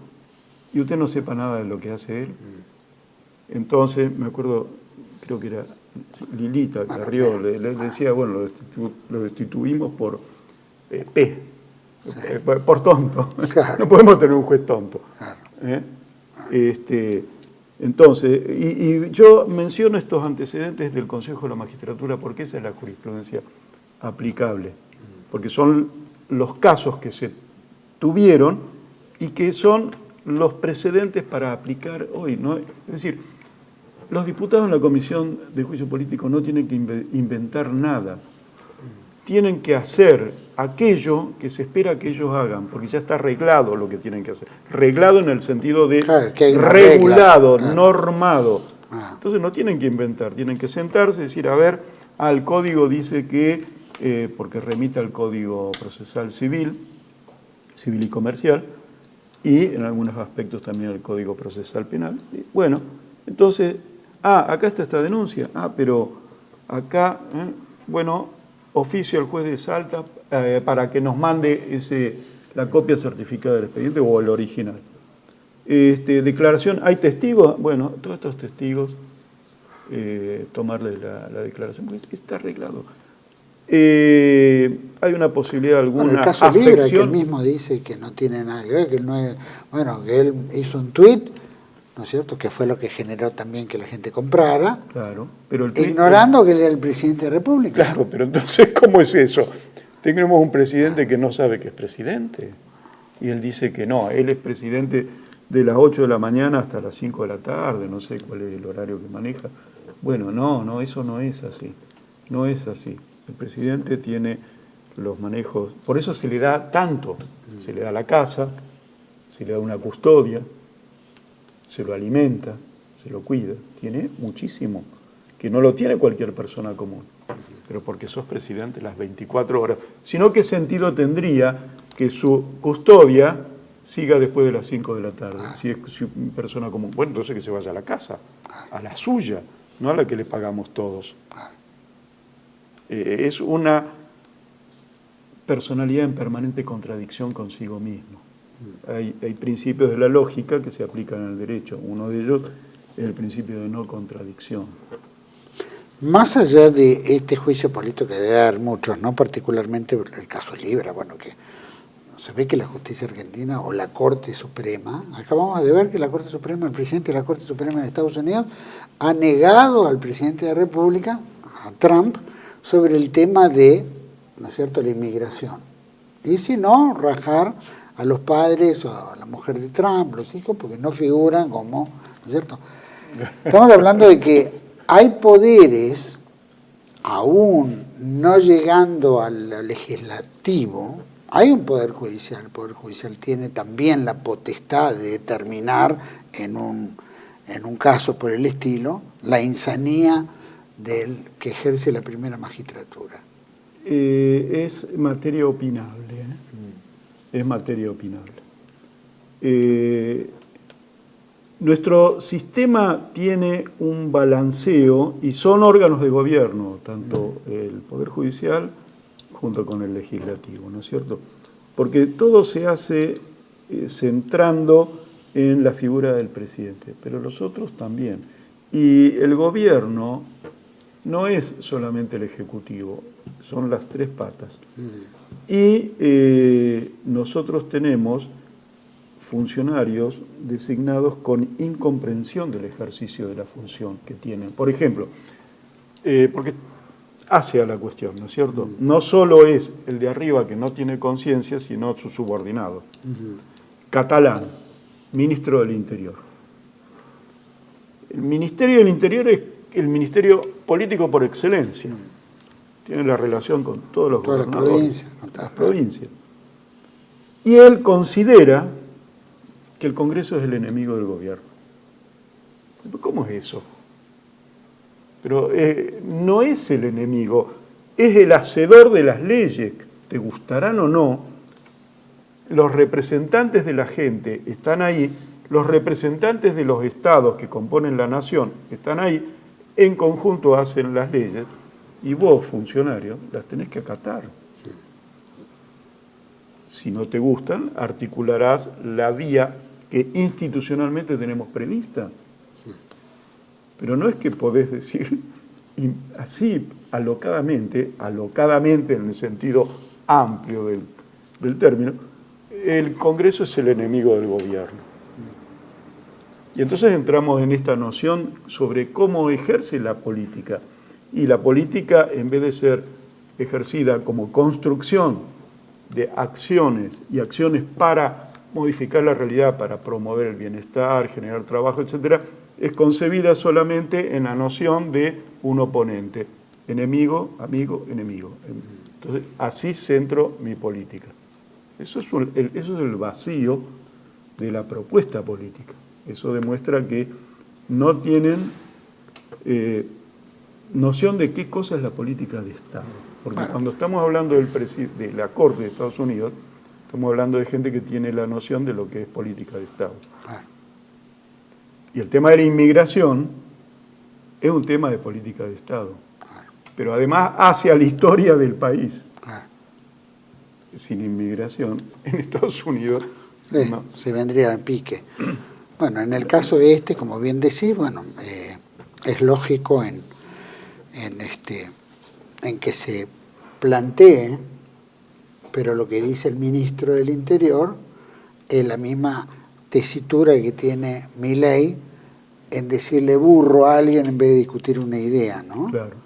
y usted no sepa nada de lo que hace él. Entonces, me acuerdo, creo que era Lilita Carrió, le decía, bueno, lo destituimos por por tonto. Claro. No podemos tener un juez tonto. Claro. Entonces, y yo menciono estos antecedentes del Consejo de la Magistratura porque esa es la jurisprudencia aplicable, porque son los casos que se tuvieron y que son los precedentes para aplicar hoy, ¿no? Es decir, los diputados en la Comisión de Juicio Político no tienen que inventar nada, tienen que hacer aquello que se espera que ellos hagan, porque ya está arreglado lo que tienen que hacer. Reglado en el sentido de regulado, regla, normado. Entonces no tienen que inventar, tienen que sentarse y decir, a ver, el código dice que, porque remite al Código Procesal Civil y Comercial, y en algunos aspectos también al Código Procesal Penal. Y bueno, entonces, acá está esta denuncia, pero acá, oficio al juez de Salta para que nos mande la copia certificada del expediente o el original. Declaración, ¿hay testigos? Bueno, todos estos testigos, tomarles la declaración, porque está arreglado. Hay una posibilidad alguna. El caso Libra, que él mismo dice que no tiene nada que ver, que no es, que él hizo un tuit, ¿no es cierto?, que fue lo que generó también que la gente comprara, claro, pero ignorando que él era el presidente de la República. Claro, pero entonces, ¿cómo es eso? Tenemos un presidente que no sabe que es presidente, y él dice que no, él es presidente de las 8 de la mañana hasta las 5 de la tarde, no sé cuál es el horario que maneja. Bueno, no, eso no es así, no es así. El presidente tiene los manejos, por eso se le da tanto, se le da la casa, se le da una custodia, se lo alimenta, se lo cuida, tiene muchísimo, que no lo tiene cualquier persona común, pero porque sos presidente las 24 horas. Sino, ¿qué sentido tendría que su custodia siga después de las 5 de la tarde? Si es una persona común, bueno, entonces que se vaya a la casa, a la suya, no a la que le pagamos todos. Es una personalidad en permanente contradicción consigo mismo. Hay principios de la lógica que se aplican al derecho. Uno de ellos es el principio de no contradicción. Más allá de este juicio político que debe haber muchos, ¿no? Particularmente el caso Libra, que se ve que la justicia argentina o la Corte Suprema, acabamos de ver que la Corte Suprema, el presidente de la Corte Suprema de Estados Unidos, ha negado al presidente de la República, a Trump, sobre el tema de, ¿no es cierto?, la inmigración. Y si no, rajar a los padres o a la mujer de Trump, los hijos, porque no figuran como, ¿no es cierto? Estamos hablando de que hay poderes, aún no llegando al legislativo, hay un poder judicial. El poder judicial tiene también la potestad de determinar en un caso por el estilo la insanía del que ejerce la primera magistratura. Es materia opinable. Es materia opinable. Nuestro sistema tiene un balanceo y son órganos de gobierno, tanto el Poder Judicial junto con el Legislativo, ¿no es cierto? Porque todo se hace centrando en la figura del presidente, pero los otros también. Y el gobierno no es solamente el Ejecutivo, son las tres patas. Y nosotros tenemos funcionarios designados con incomprensión del ejercicio de la función que tienen. Por ejemplo, porque hace a la cuestión, ¿no es cierto? No solo es el de arriba que no tiene conciencia, sino su subordinado. Catalán, ministro del Interior. El Ministerio del Interior es el ministerio político por excelencia. Tiene la relación con todos los gobernadores, las provincias. Y él considera que el Congreso es el enemigo del gobierno. ¿Cómo es eso? Pero no es el enemigo, es el hacedor de las leyes. Te gustarán o no, los representantes de la gente están ahí, los representantes de los estados que componen la nación están ahí, en conjunto hacen las leyes, y vos, funcionario, las tenés que acatar. Si no te gustan, articularás la vía que institucionalmente tenemos prevista. Pero no es que podés decir así alocadamente en el sentido amplio del término, el Congreso es el enemigo del gobierno. Y entonces entramos en esta noción sobre cómo ejerce la política. Y la política, en vez de ser ejercida como construcción de acciones y acciones para modificar la realidad, para promover el bienestar, generar trabajo, etc., es concebida solamente en la noción de un oponente. Enemigo, amigo, enemigo. Entonces, así centro mi política. Eso es el vacío de la propuesta política. Eso demuestra que no tienen noción de qué cosa es la política de Estado. Porque cuando estamos hablando de la Corte de Estados Unidos, estamos hablando de gente que tiene la noción de lo que es política de Estado. Y el tema de la inmigración es un tema de política de Estado. Pero además hacia la historia del país. Sin inmigración, en Estados Unidos no. Se vendría en pique. Bueno, en el caso como bien decís, es lógico en que se plantee, pero lo que dice el ministro del Interior es la misma tesitura que tiene Milei en decirle burro a alguien en vez de discutir una idea, ¿no? Claro.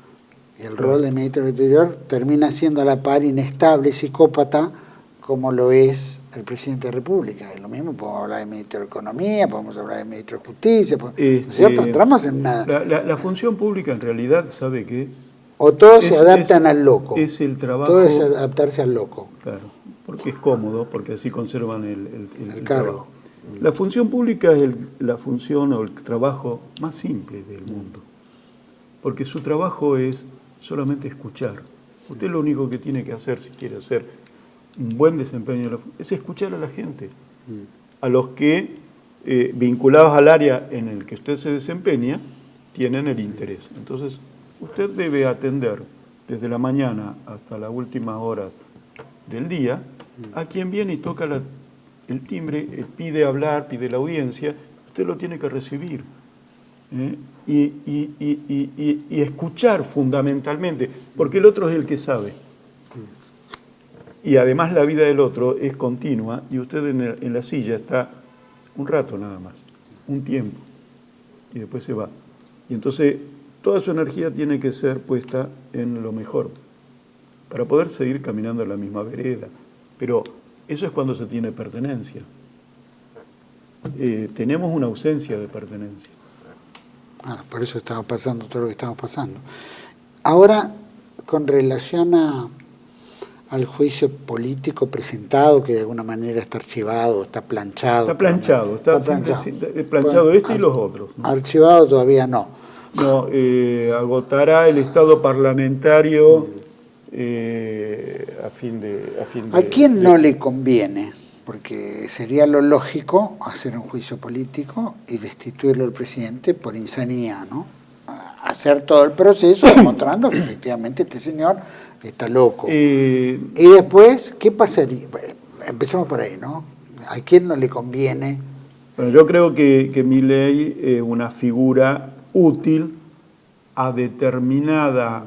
Y el rol del ministro del Interior termina siendo a la par inestable, psicópata, como lo es el presidente de la República. Es lo mismo, podemos hablar del ministro de Economía, podemos hablar del ministro de Justicia, ¿no es cierto? Entramos en nada. La función pública en realidad, ¿sabe qué? O todos se adaptan al loco. Es el trabajo. Todo es adaptarse al loco. Claro, porque es cómodo, porque así conservan el cargo. La función pública es la función o el trabajo más simple del mundo, porque su trabajo es solamente escuchar. Usted lo único que tiene que hacer, si quiere hacer un buen desempeño, es escuchar a la gente, a los que, vinculados al área en el que usted se desempeña, tienen el interés. Entonces, usted debe atender desde la mañana hasta las últimas horas del día a quien viene y toca el timbre, pide hablar, pide la audiencia, usted lo tiene que recibir. Y escuchar fundamentalmente, porque el otro es el que sabe. Y además la vida del otro es continua y usted en la silla está un rato nada más, un tiempo, y después se va. Y entonces toda su energía tiene que ser puesta en lo mejor, para poder seguir caminando en la misma vereda. Pero eso es cuando se tiene pertenencia. Tenemos una ausencia de pertenencia. Bueno, por eso estamos pasando todo lo que estamos pasando. Ahora, con relación al juicio político presentado, que de alguna manera está archivado, está planchado. Está planchado, está planchado bueno, y los otros, ¿no? Archivado todavía no. No, agotará el estado parlamentario a fin de... ¿A quién no le conviene? Porque sería lo lógico hacer un juicio político y destituirlo al presidente por insanía, ¿no? Hacer todo el proceso demostrando que efectivamente este señor está loco. Y después, ¿qué pasaría? Empecemos por ahí, ¿no? ¿A quién no le conviene? Bueno, yo creo que Milei es una figura útil a determinada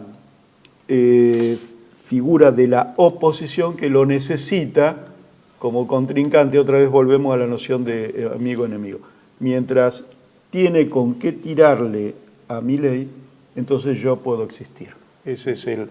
figura de la oposición que lo necesita como contrincante. Otra vez volvemos a la noción de amigo-enemigo. Mientras tiene con qué tirarle a Milei, entonces yo puedo existir. Ese es el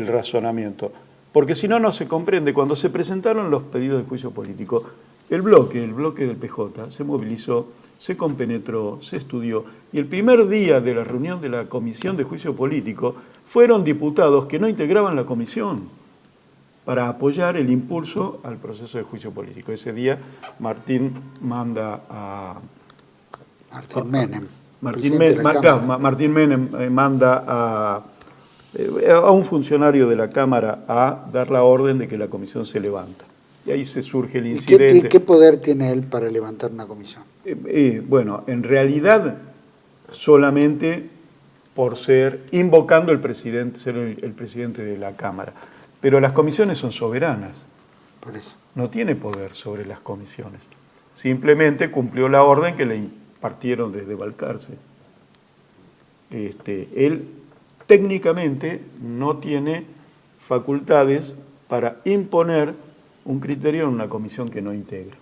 razonamiento. Porque si no, no se comprende. Cuando se presentaron los pedidos de juicio político, el bloque del PJ se movilizó, se compenetró, se estudió, y el primer día de la reunión de la Comisión de Juicio Político fueron diputados que no integraban la comisión para apoyar el impulso al proceso de juicio político. Ese día Martín manda a... Martín Menem manda a un funcionario de la Cámara a dar la orden de que la comisión se levanta. Y ahí se surge el incidente. ¿Y qué poder tiene él para levantar una comisión? Bueno, en realidad solamente por ser invocando el presidente, ser el presidente de la Cámara. Pero las comisiones son soberanas. Por eso. No tiene poder sobre las comisiones. Simplemente cumplió la orden que le impartieron desde Balcarce. Él técnicamente no tiene facultades para imponer un criterio en una comisión que no integra.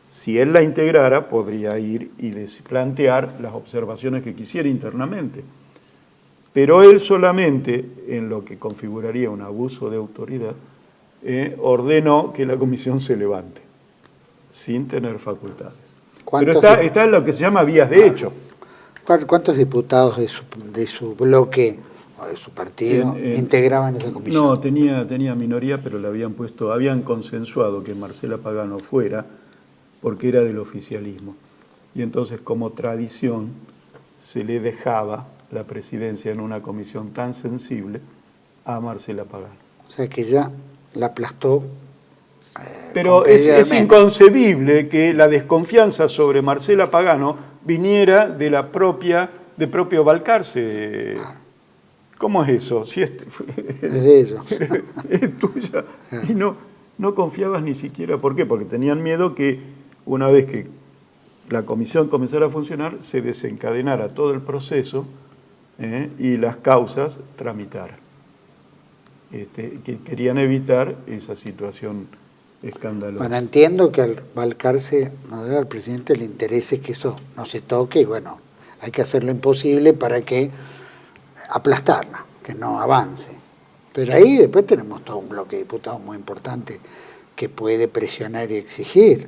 Si él la integrara, podría ir y plantear las observaciones que quisiera internamente. Pero él solamente, en lo que configuraría un abuso de autoridad, ordenó que la comisión se levante, sin tener facultades. Pero está en lo que se llama vías de hecho. ¿Cuántos diputados de su bloque o de su partido integraban esa comisión? No, tenía minoría, pero habían consensuado que Marcela Pagano fuera, porque era del oficialismo. Y entonces, como tradición, se le dejaba la presidencia en una comisión tan sensible a Marcela Pagano. O sea que ya la aplastó. Pero es inconcebible que la desconfianza sobre Marcela Pagano viniera de propio Balcarce. ¿Cómo es eso? Si es de ellos. Es tuya. Y no confiabas ni siquiera. ¿Por qué? Porque tenían miedo que una vez que la comisión comenzara a funcionar, se desencadenara todo el proceso y las causas tramitaran. Que querían evitar esa situación escandalosa. Bueno, entiendo que al Balcarce, al presidente le interese que eso no se toque y bueno, hay que hacer lo imposible para que aplastarla, que no avance. Pero ahí después tenemos todo un bloque de diputados muy importante que puede presionar y exigir.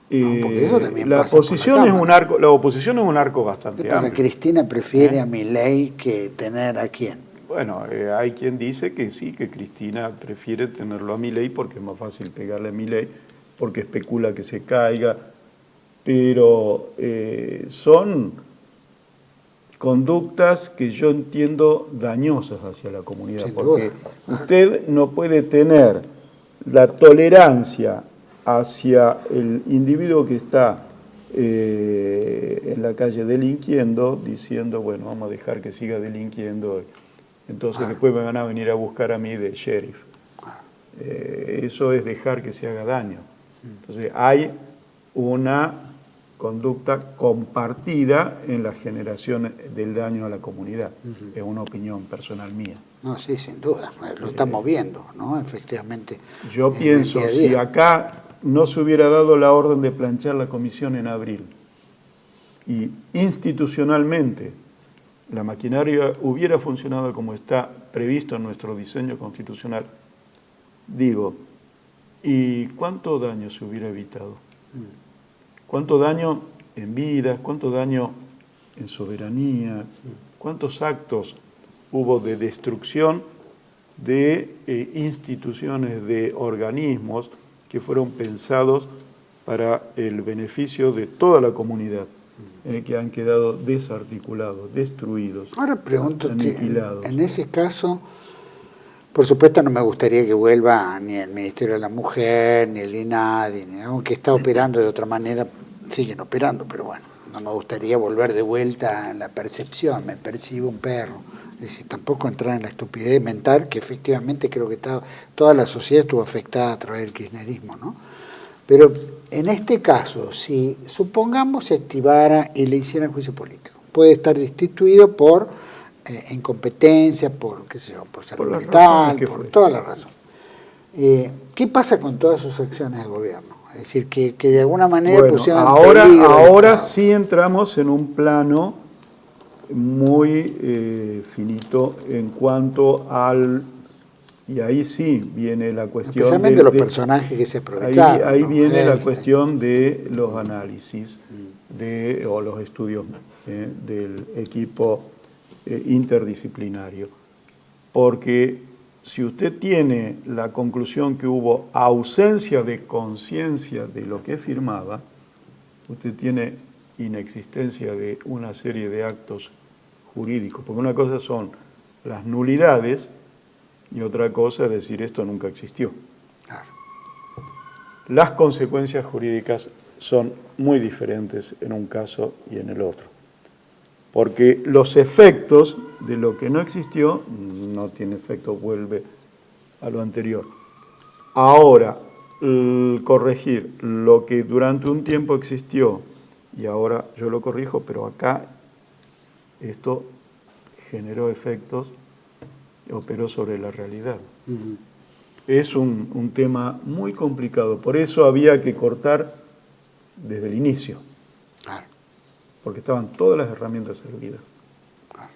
¿No? Porque eso también la pasa oposición es un arco, la oposición es un arco bastante amplio. Cristina prefiere a Milei que tener a quién. Bueno, hay quien dice que sí, que Cristina prefiere tenerlo a Milei porque es más fácil pegarle a Milei, porque especula que se caiga, pero son conductas que yo entiendo dañosas hacia la comunidad, porque usted no puede tener la tolerancia hacia el individuo que está en la calle delinquiendo, diciendo, bueno, vamos a dejar que siga delinquiendo, entonces después me van a venir a buscar a mí de sheriff. Eso es dejar que se haga daño. Entonces hay una conducta compartida en la generación del daño a la comunidad. Es una opinión personal mía. No, sí, sin duda, lo estamos viendo, ¿no? Efectivamente. Yo pienso, si acá no se hubiera dado la orden de planchar la comisión en abril y institucionalmente la maquinaria hubiera funcionado como está previsto en nuestro diseño constitucional, digo, ¿y cuánto daño se hubiera evitado? ¿Cuánto daño en vidas? ¿Cuánto daño en soberanía? ¿Cuántos actos hubo de destrucción de instituciones, de organismos que fueron pensados para el beneficio de toda la comunidad, que han quedado desarticulados, destruidos, ahora pregunto, aniquilados? en ese caso, Por supuesto no me gustaría que vuelva ni el Ministerio de la Mujer, ni el INADI, aunque está operando de otra manera, siguen operando, pero bueno, no me gustaría volver de vuelta a la percepción, me percibo un perro. Es decir, tampoco entrar en la estupidez mental, que efectivamente creo que toda la sociedad estuvo afectada a través del kirchnerismo, ¿no? Pero en este caso, si supongamos se activara y le hicieran juicio político, puede estar destituido por incompetencia, por qué sé yo, por salud mental, por toda la razón. ¿Qué pasa con todas sus acciones de gobierno? Es decir, que de alguna manera pusieron ahora sí entramos en un plano muy finito en cuanto al... Y ahí sí viene la cuestión... Especialmente los personajes que se aprovecharon. Ahí viene la cuestión de los análisis o los estudios del equipo interdisciplinario. Porque si usted tiene la conclusión que hubo ausencia de conciencia de lo que firmaba, usted tiene inexistencia de una serie de actos jurídicos. Porque una cosa son las nulidades y otra cosa es decir esto nunca existió. Claro. Las consecuencias jurídicas son muy diferentes en un caso y en el otro. Porque los efectos de lo que no existió no tiene efecto, vuelve a lo anterior. Ahora, corregir lo que durante un tiempo existió y ahora yo lo corrijo, pero acá esto generó efectos, operó sobre la realidad. Uh-huh. Es un tema muy complicado, por eso había que cortar desde el inicio. Claro. Porque estaban todas las herramientas servidas. Claro.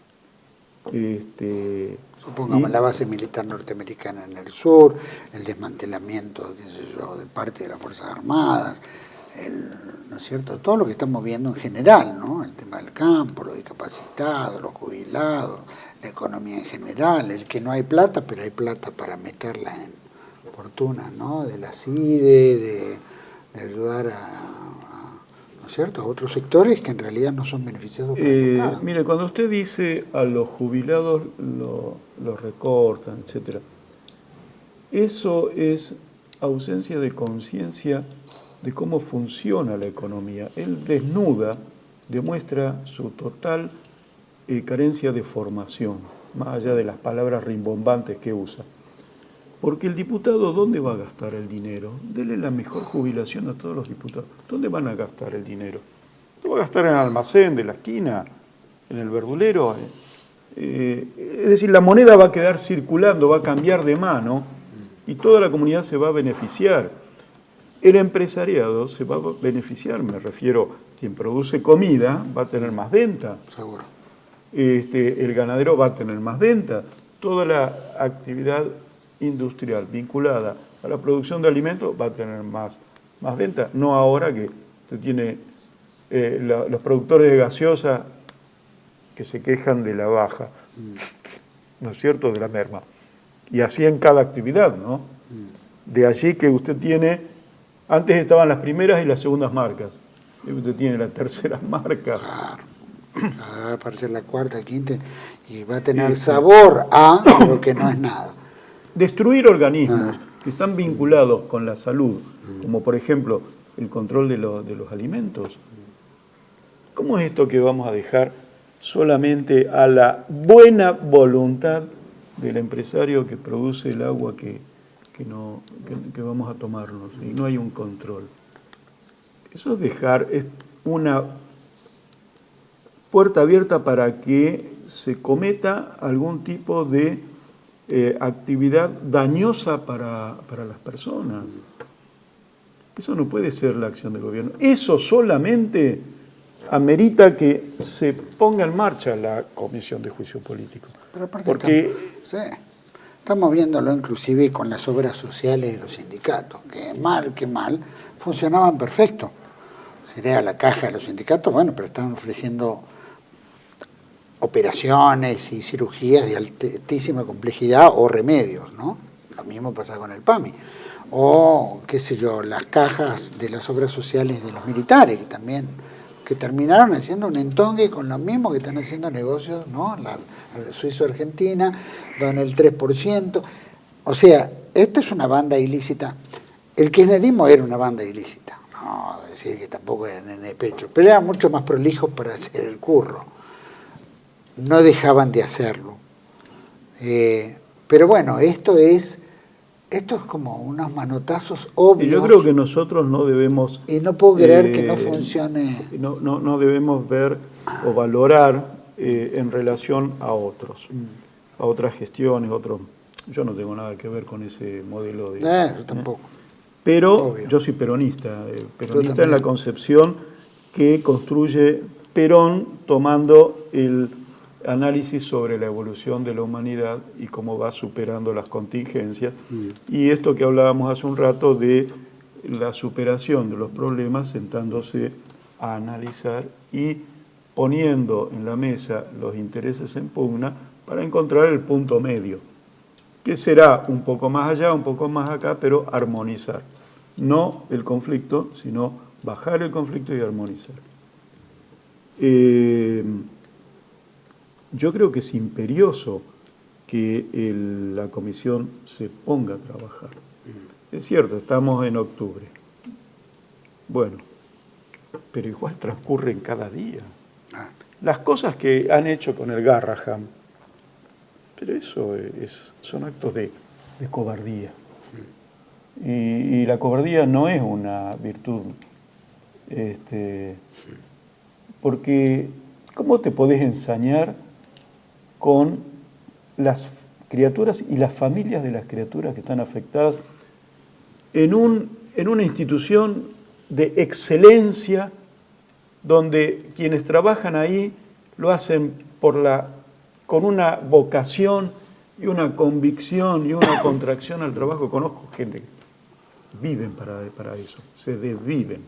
Supongamos la base militar norteamericana en el sur, el desmantelamiento, qué sé yo, de parte de las Fuerzas Armadas, ¿no es cierto? Todo lo que estamos viendo en general, ¿no? El tema del campo, los discapacitados, los jubilados, la economía en general, el que no hay plata, pero hay plata para meterla en fortunas, ¿no? De la CIDE, de ayudar ¿no es cierto?, a otros sectores que en realidad no son beneficiados por el Estado. Mire, cuando usted dice a los jubilados los recortan, etcétera, eso es ausencia de conciencia de cómo funciona la economía. Él desnuda, demuestra su total carencia de formación, más allá de las palabras rimbombantes que usa. Porque el diputado, ¿dónde va a gastar el dinero? Dele la mejor jubilación a todos los diputados. ¿Dónde van a gastar el dinero? ¿Lo va a gastar en el almacén de la esquina? ¿En el verdulero? Es decir, la moneda va a quedar circulando, va a cambiar de mano y toda la comunidad se va a beneficiar. El empresariado se va a beneficiar, me refiero, quien produce comida va a tener más venta. Seguro. El ganadero va a tener más venta. Toda la actividad industrial vinculada a la producción de alimentos va a tener más venta. No ahora que usted tiene los productores de gaseosa que se quejan de la baja, ¿no es cierto?, de la merma. Y así en cada actividad, ¿no? De allí que usted tiene, antes estaban las primeras y las segundas marcas, y usted tiene la tercera marca. Claro. Va a aparecer la cuarta, quinta, y va a tener sabor a lo que no es nada. Destruir organismos que están vinculados con la salud, como por ejemplo el control de los alimentos. ¿Cómo es esto que vamos a dejar solamente a la buena voluntad del empresario que produce el agua que vamos a tomarnos y no hay un control? Eso es una puerta abierta para que se cometa algún tipo de actividad dañosa para las personas. Eso no puede ser la acción del gobierno. Eso solamente amerita que se ponga en marcha la Comisión de Juicio Político. Pero aparte estamos viéndolo inclusive con las obras sociales de los sindicatos, que mal, funcionaban perfecto. Sería la caja de los sindicatos, bueno, pero estaban ofreciendo operaciones y cirugías de altísima complejidad o remedios, ¿no? Lo mismo pasa con el PAMI. O, qué sé yo, las cajas de las obras sociales de los militares, que terminaron haciendo un entongue con lo mismo que están haciendo negocios, ¿no? La suizo-argentina, donde el 3%. O sea, esta es una banda ilícita. El kirchnerismo era una banda ilícita. No, decir que tampoco eran en el pecho, pero eran mucho más prolijos para hacer el curro. No dejaban de hacerlo. Pero bueno, esto es como unos manotazos obvios. Y yo creo que nosotros no debemos... Y no puedo creer que no funcione. No debemos ver o valorar en relación a otros, a otras gestiones, otros... Yo no tengo nada que ver con ese modelo de... Yo tampoco. Pero Obvio. yo soy peronista en la concepción que construye Perón tomando el análisis sobre la evolución de la humanidad y cómo va superando las contingencias. Y esto que hablábamos hace un rato de la superación de los problemas, sentándose a analizar y poniendo en la mesa los intereses en pugna para encontrar el punto medio, que será un poco más allá, un poco más acá, pero armonizar. No el conflicto, sino bajar el conflicto y armonizar. Yo creo que es imperioso que la comisión se ponga a trabajar. Es cierto, estamos en octubre. Bueno, pero igual transcurren cada día. Las cosas que han hecho con el Garrahan, pero eso son actos de cobardía. Y la cobardía no es una virtud. Porque ¿cómo te podés ensañar con las criaturas y las familias de las criaturas que están afectadas en una institución de excelencia donde quienes trabajan ahí lo hacen con una vocación y una convicción y una contracción al trabajo? Conozco gente que viven para eso, se desviven.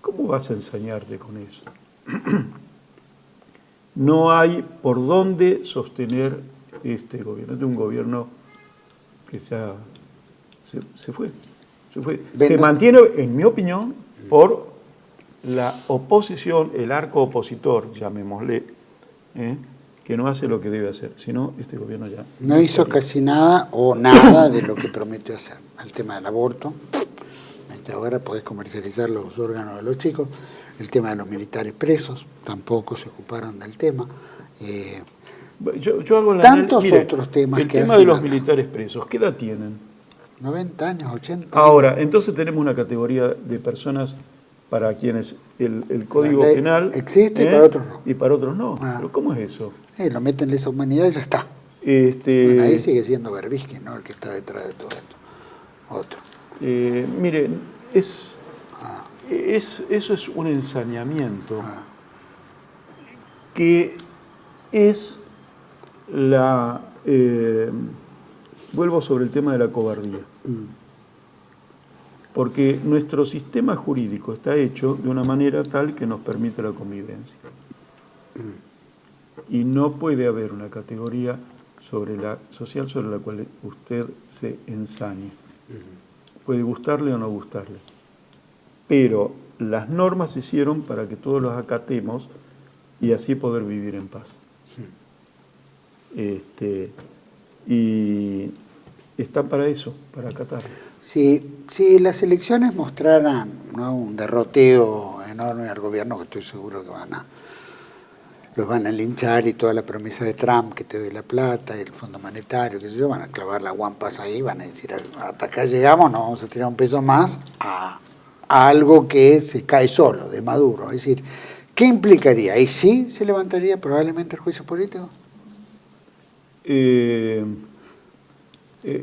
¿Cómo vas a ensañarte con eso? No hay por dónde sostener este gobierno. Este es un gobierno que se fue. Se mantiene, en mi opinión, por la oposición, el arco opositor, llamémosle, que no hace lo que debe hacer, sino este gobierno ya... No hizo casi nada o nada de lo que prometió hacer. El tema del aborto, ahora podés comercializar los órganos de los chicos. El tema de los militares presos, tampoco se ocuparon del tema. Yo hago tantos otros temas. El tema de los militares presos, ¿qué edad tienen? 90 años, 80 años. Ahora, entonces tenemos una categoría de personas para quienes el Código Penal existe y para otros no. Y para otros no. ¿Pero cómo es eso? Lo meten en lesa humanidad y ya está. Bueno, ahí sigue siendo Berbisky, ¿no? El que está detrás de todo esto. Otro. Mire, eso es un ensañamiento que es vuelvo sobre el tema de la cobardía. Porque nuestro sistema jurídico está hecho de una manera tal que nos permite la convivencia. Y no puede haber una categoría social sobre la cual usted se ensañe. Puede gustarle o no gustarle. Pero las normas se hicieron para que todos los acatemos y así poder vivir en paz. Y están para eso, para acatarlo. Si las elecciones mostraran, ¿no?, un derroteo enorme al gobierno, que estoy seguro que los van a linchar, y toda la promesa de Trump, que te doy la plata, y el Fondo Monetario, qué sé yo, van a clavar la guampas ahí, van a decir, hasta acá llegamos, no vamos a tirar un peso más a algo que se cae solo, de Maduro. Es decir, ¿qué implicaría? ¿Y sí se levantaría probablemente el juicio político?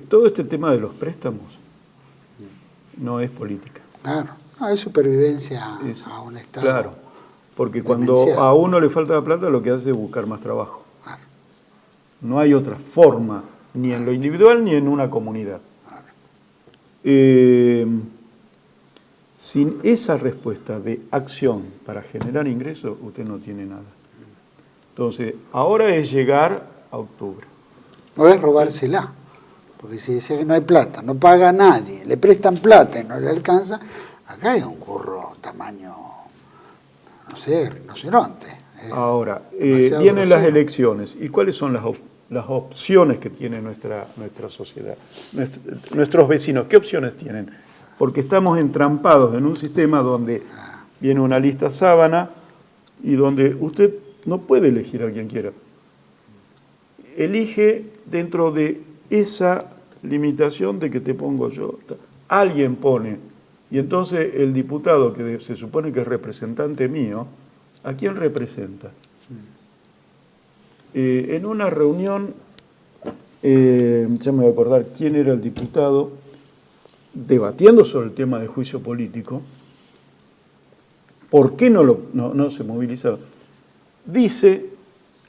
Todo este tema de los préstamos no es política. Claro, no, es supervivencia a un Estado. Claro, porque cuando a uno le falta la plata, lo que hace es buscar más trabajo. Claro. No hay otra forma, ni en lo individual ni en una comunidad. Claro. Sin esa respuesta de acción para generar ingresos, usted no tiene nada. Entonces, ahora es llegar a octubre. No es robársela, porque si dice que no hay plata, no paga a nadie, le prestan plata y no le alcanza, acá hay un curro tamaño, no sé, rinoceronte. Ahora, vienen las elecciones. ¿Y cuáles son las opciones que tiene nuestra sociedad, nuestros vecinos. ¿Qué opciones tienen? Porque estamos entrampados en un sistema donde viene una lista sábana y donde usted no puede elegir a quien quiera. Elige dentro de esa limitación de que te pongo yo. Alguien pone, y entonces el diputado que se supone que es representante mío, ¿a quién representa? En una reunión, ya me voy a acordar quién era el diputado, debatiendo sobre el tema de juicio político, ¿por qué no se movilizaba? Dice,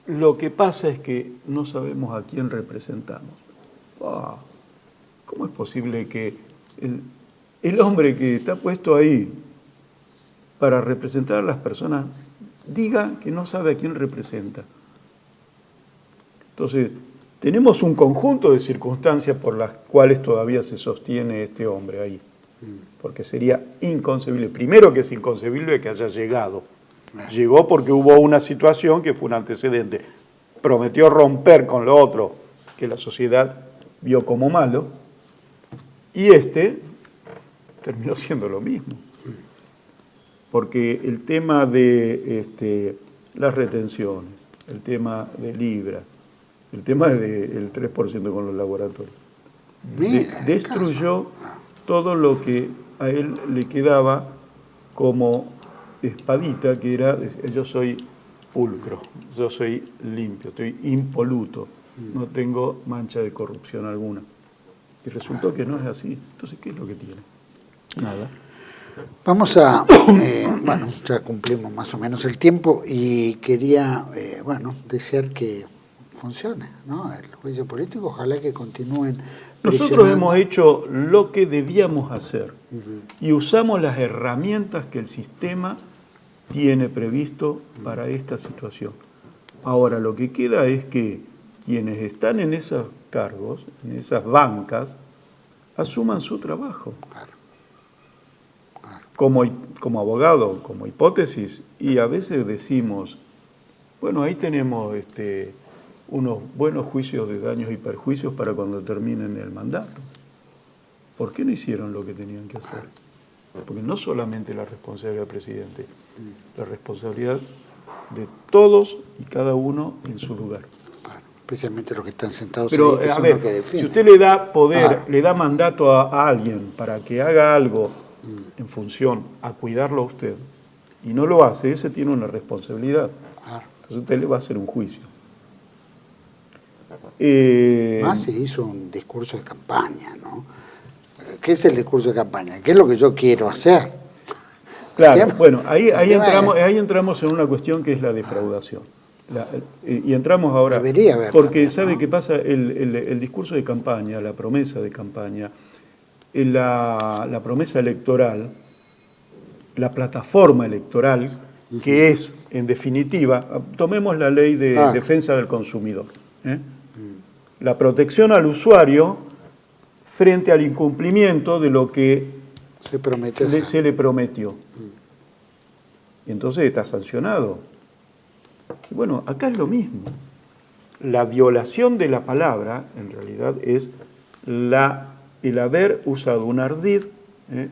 lo que pasa es que no sabemos a quién representamos. ¿Cómo es posible que el hombre que está puesto ahí para representar a las personas diga que no sabe a quién representa? Entonces, tenemos un conjunto de circunstancias por las cuales todavía se sostiene este hombre ahí. Porque sería inconcebible. Primero, que es inconcebible que haya llegado. Llegó porque hubo una situación que fue un antecedente. Prometió romper con lo otro que la sociedad vio como malo, y terminó siendo lo mismo. Porque el tema de las retenciones, el tema de Libra, el tema del 3% con los laboratorios, destruyó todo lo que a él le quedaba como espadita, que era: yo soy pulcro, yo soy limpio, estoy impoluto, no tengo mancha de corrupción alguna. Y resultó que no es así. Entonces, ¿qué es lo que tiene? Nada. Vamos a, bueno, ya cumplimos más o menos el tiempo y quería, desear que funcione, ¿no? El juicio político, ojalá que continúen. Nosotros hemos hecho lo que debíamos hacer y usamos las herramientas que el sistema tiene previsto para esta situación. Ahora, lo que queda es que quienes están en esos cargos, en esas bancas, asuman su trabajo. Claro. Como abogado, como hipótesis, y a veces decimos, bueno, ahí tenemos unos buenos juicios de daños y perjuicios para cuando terminen el mandato. ¿Por qué no hicieron lo que tenían que hacer? Porque no solamente la responsabilidad del presidente, la responsabilidad de todos y cada uno en su lugar. Claro, especialmente los que están sentados Pero, ahí, que son ver, los que defienden. si usted le da poder, le da mandato a alguien para que haga algo en función a cuidarlo a usted, y no lo hace, ese tiene una responsabilidad. Claro. Entonces usted le va a hacer un juicio. Más se hizo un discurso de campaña, ¿no? ¿Qué es el discurso de campaña? ¿Qué es lo que yo quiero hacer? Claro, bueno, ahí entramos en una cuestión que es la defraudación. Y entramos ahora, debería haber porque también, ¿sabe ¿no? qué pasa? El discurso de campaña, la promesa de campaña, la promesa electoral, la plataforma electoral, que es, en definitiva, tomemos la ley de defensa del consumidor, la protección al usuario frente al incumplimiento de lo que se le prometió. Y entonces está sancionado. Y bueno, acá es lo mismo. La violación de la palabra, en realidad, es el haber usado un ardid,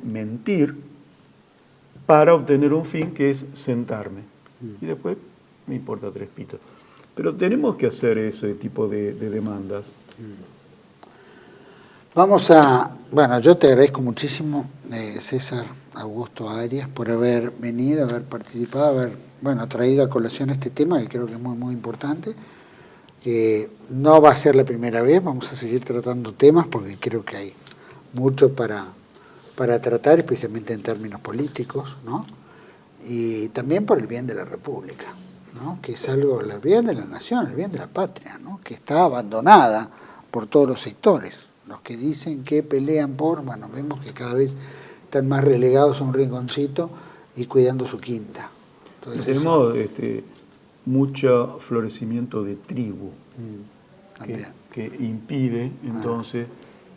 mentir, para obtener un fin que es sentarme. Y después me importa tres pitos. Pero tenemos que hacer ese tipo de demandas. Vamos a, bueno, yo te agradezco muchísimo, César Augusto Arias, por haber venido, haber participado, haber, traído a colación este tema que creo que es muy, muy importante. No va a ser la primera vez, vamos a seguir tratando temas porque creo que hay mucho para tratar, especialmente en términos políticos, ¿no? Y también por el bien de la República, ¿no? Que es algo, el bien de la nación, el bien de la patria, ¿no? Que está abandonada por todos los sectores. Los que dicen que pelean por, vemos que cada vez están más relegados a un rinconcito y cuidando su quinta. Entonces, tenemos mucho florecimiento de tribu que impide entonces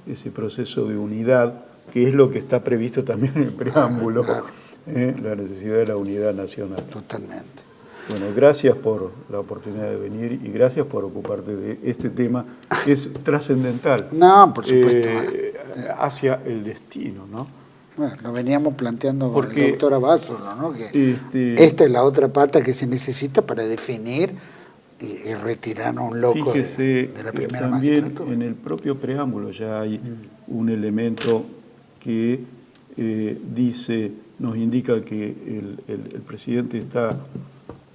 ese proceso de unidad, que es lo que está previsto también en el preámbulo, la necesidad de la unidad nacional. Totalmente. Bueno, gracias por la oportunidad de venir y gracias por ocuparte de este tema que es trascendental. No, por supuesto. Hacia el destino, ¿no? Bueno, lo veníamos planteando con Porque, el doctor Abasolo, ¿no? Que esta es la otra pata que se necesita para definir y retirar a un loco de la primera también magistratura. en el propio preámbulo ya hay un elemento que nos indica que el presidente está,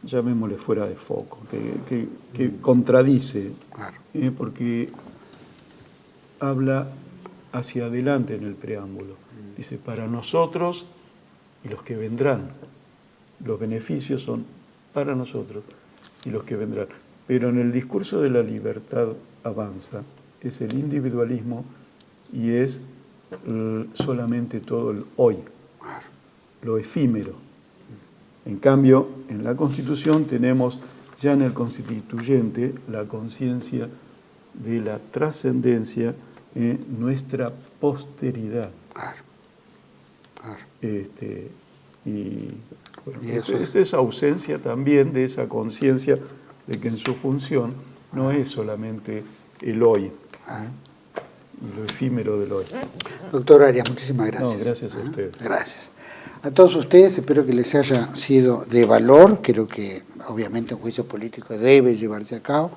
llamémosle, fuera de foco, que contradice, Claro. Porque habla hacia adelante en el preámbulo. Dice, para nosotros y los que vendrán, los beneficios son para nosotros y los que vendrán. Pero en el discurso de la libertad avanza, es el individualismo y es solamente todo el hoy, lo efímero. En cambio, en la Constitución tenemos ya en el constituyente la conciencia de la trascendencia en nuestra posteridad. Claro. Y esa ausencia también de esa conciencia de que en su función no es solamente el hoy, y lo efímero del hoy. Doctor Arias, muchísimas gracias. No, gracias a ustedes. Gracias. A todos ustedes, espero que les haya sido de valor. Creo que obviamente un juicio político debe llevarse a cabo.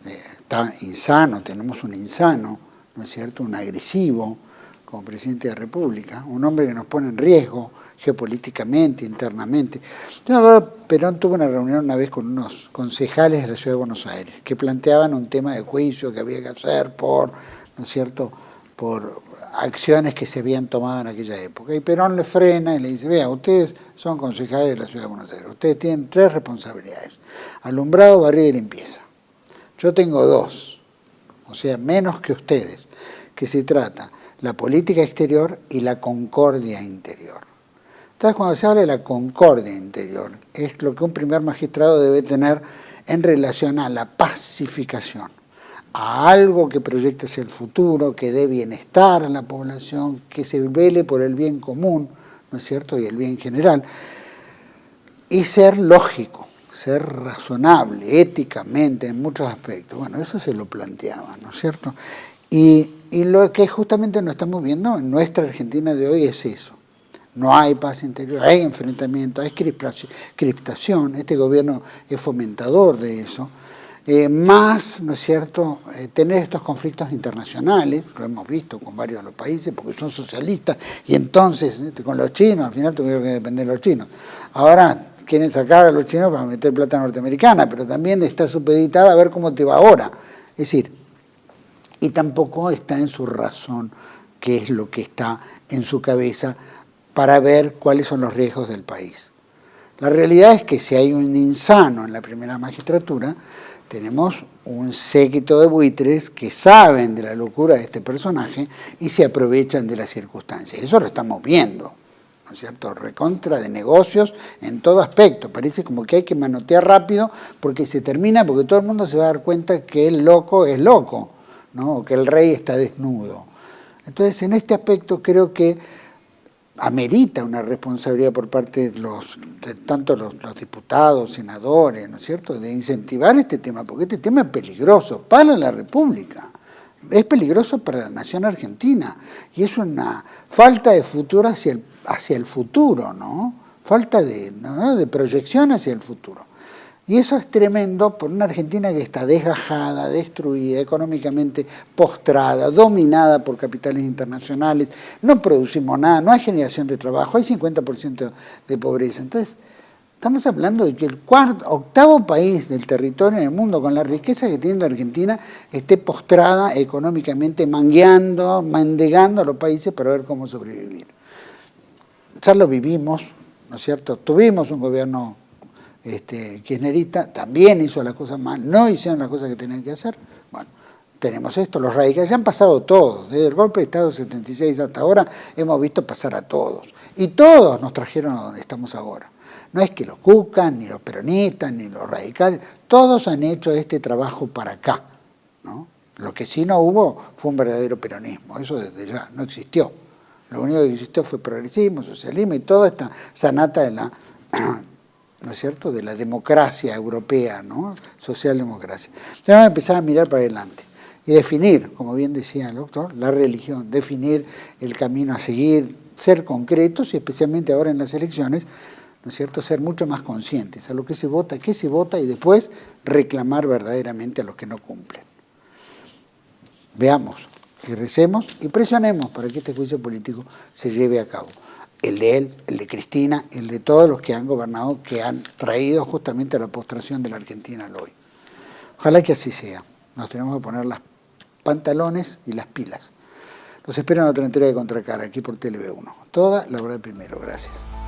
Está insano, tenemos un insano, ¿no es cierto?, un agresivo como presidente de la República, un hombre que nos pone en riesgo geopolíticamente, internamente. Perón tuvo una reunión una vez con unos concejales de la Ciudad de Buenos Aires que planteaban un tema de juicio que había que hacer por, ¿no es cierto?, por acciones que se habían tomado en aquella época. Y Perón le frena y le dice, vea, ustedes son concejales de la Ciudad de Buenos Aires, ustedes tienen 3 responsabilidades: alumbrado, barrido y limpieza. Yo tengo 2, o sea, menos que ustedes, que se trata la política exterior y la concordia interior. Entonces, cuando se habla de la concordia interior, es lo que un primer magistrado debe tener en relación a la pacificación, a algo que proyecte hacia el futuro, que dé bienestar a la población, que se vele por el bien común, ¿no es cierto?, y el bien general, y ser lógico, ser razonable, éticamente, en muchos aspectos. Bueno, eso se lo planteaba, ¿no es cierto? Y lo que justamente nos estamos viendo en nuestra Argentina de hoy es eso. No hay paz interior, hay enfrentamiento, hay criptación. Este gobierno es fomentador de eso. Más, ¿no es cierto?, tener estos conflictos internacionales, lo hemos visto con varios de los países, porque son socialistas, y entonces, con los chinos, al final tuvieron que depender de los chinos. Ahora quieren sacar a los chinos para meter plata norteamericana, pero también está supeditada a ver cómo te va ahora. Es decir, y tampoco está en su razón qué es lo que está en su cabeza para ver cuáles son los riesgos del país. La realidad es que si hay un insano en la primera magistratura, tenemos un séquito de buitres que saben de la locura de este personaje y se aprovechan de las circunstancias. Eso lo estamos viendo, ¿no es cierto? Recontra de negocios en todo aspecto. Parece como que hay que manotear rápido porque se termina, porque todo el mundo se va a dar cuenta que el loco es loco, ¿no? O que el rey está desnudo. Entonces, en este aspecto creo que amerita una responsabilidad por parte de tanto los diputados, senadores, ¿no es cierto?, de incentivar este tema, porque este tema es peligroso para la República, es peligroso para la nación argentina, y es una falta de futuro hacia el futuro, ¿no? Falta de proyección hacia el futuro. Y eso es tremendo por una Argentina que está desgajada, destruida, económicamente postrada, dominada por capitales internacionales, no producimos nada, no hay generación de trabajo, hay 50% de pobreza. Entonces, estamos hablando de que el octavo país del territorio en el mundo, con la riqueza que tiene la Argentina, esté postrada económicamente, mandegando a los países para ver cómo sobrevivir. Ya lo vivimos, ¿no es cierto? Tuvimos un gobierno kirchnerista, también hizo las cosas mal, no hicieron las cosas que tenían que hacer. Bueno, tenemos esto, los radicales, ya han pasado todos, desde el golpe de Estado del 76 hasta ahora hemos visto pasar a todos, y todos nos trajeron a donde estamos ahora. No es que los cucan, ni los peronistas, ni los radicales, todos han hecho este trabajo para acá, ¿no? Lo que sí no hubo fue un verdadero peronismo, eso desde ya no existió. Lo único que existió fue progresismo, socialismo y toda esta sanata de la ¿no es cierto?, de la democracia europea, ¿no?, socialdemocracia. Entonces vamos a empezar a mirar para adelante y definir, como bien decía el doctor, la religión, definir el camino a seguir, ser concretos y especialmente ahora en las elecciones, ¿no es cierto?, ser mucho más conscientes a lo que se vota, qué se vota y después reclamar verdaderamente a los que no cumplen. Veamos y recemos y presionemos para que este juicio político se lleve a cabo. El de él, el de Cristina, el de todos los que han gobernado, que han traído justamente a la postración de la Argentina al hoy. Ojalá que así sea. Nos tenemos que poner los pantalones y las pilas. Los espero en otra entrega de Contracara, aquí por TLV1. Toda la verdad primero. Gracias.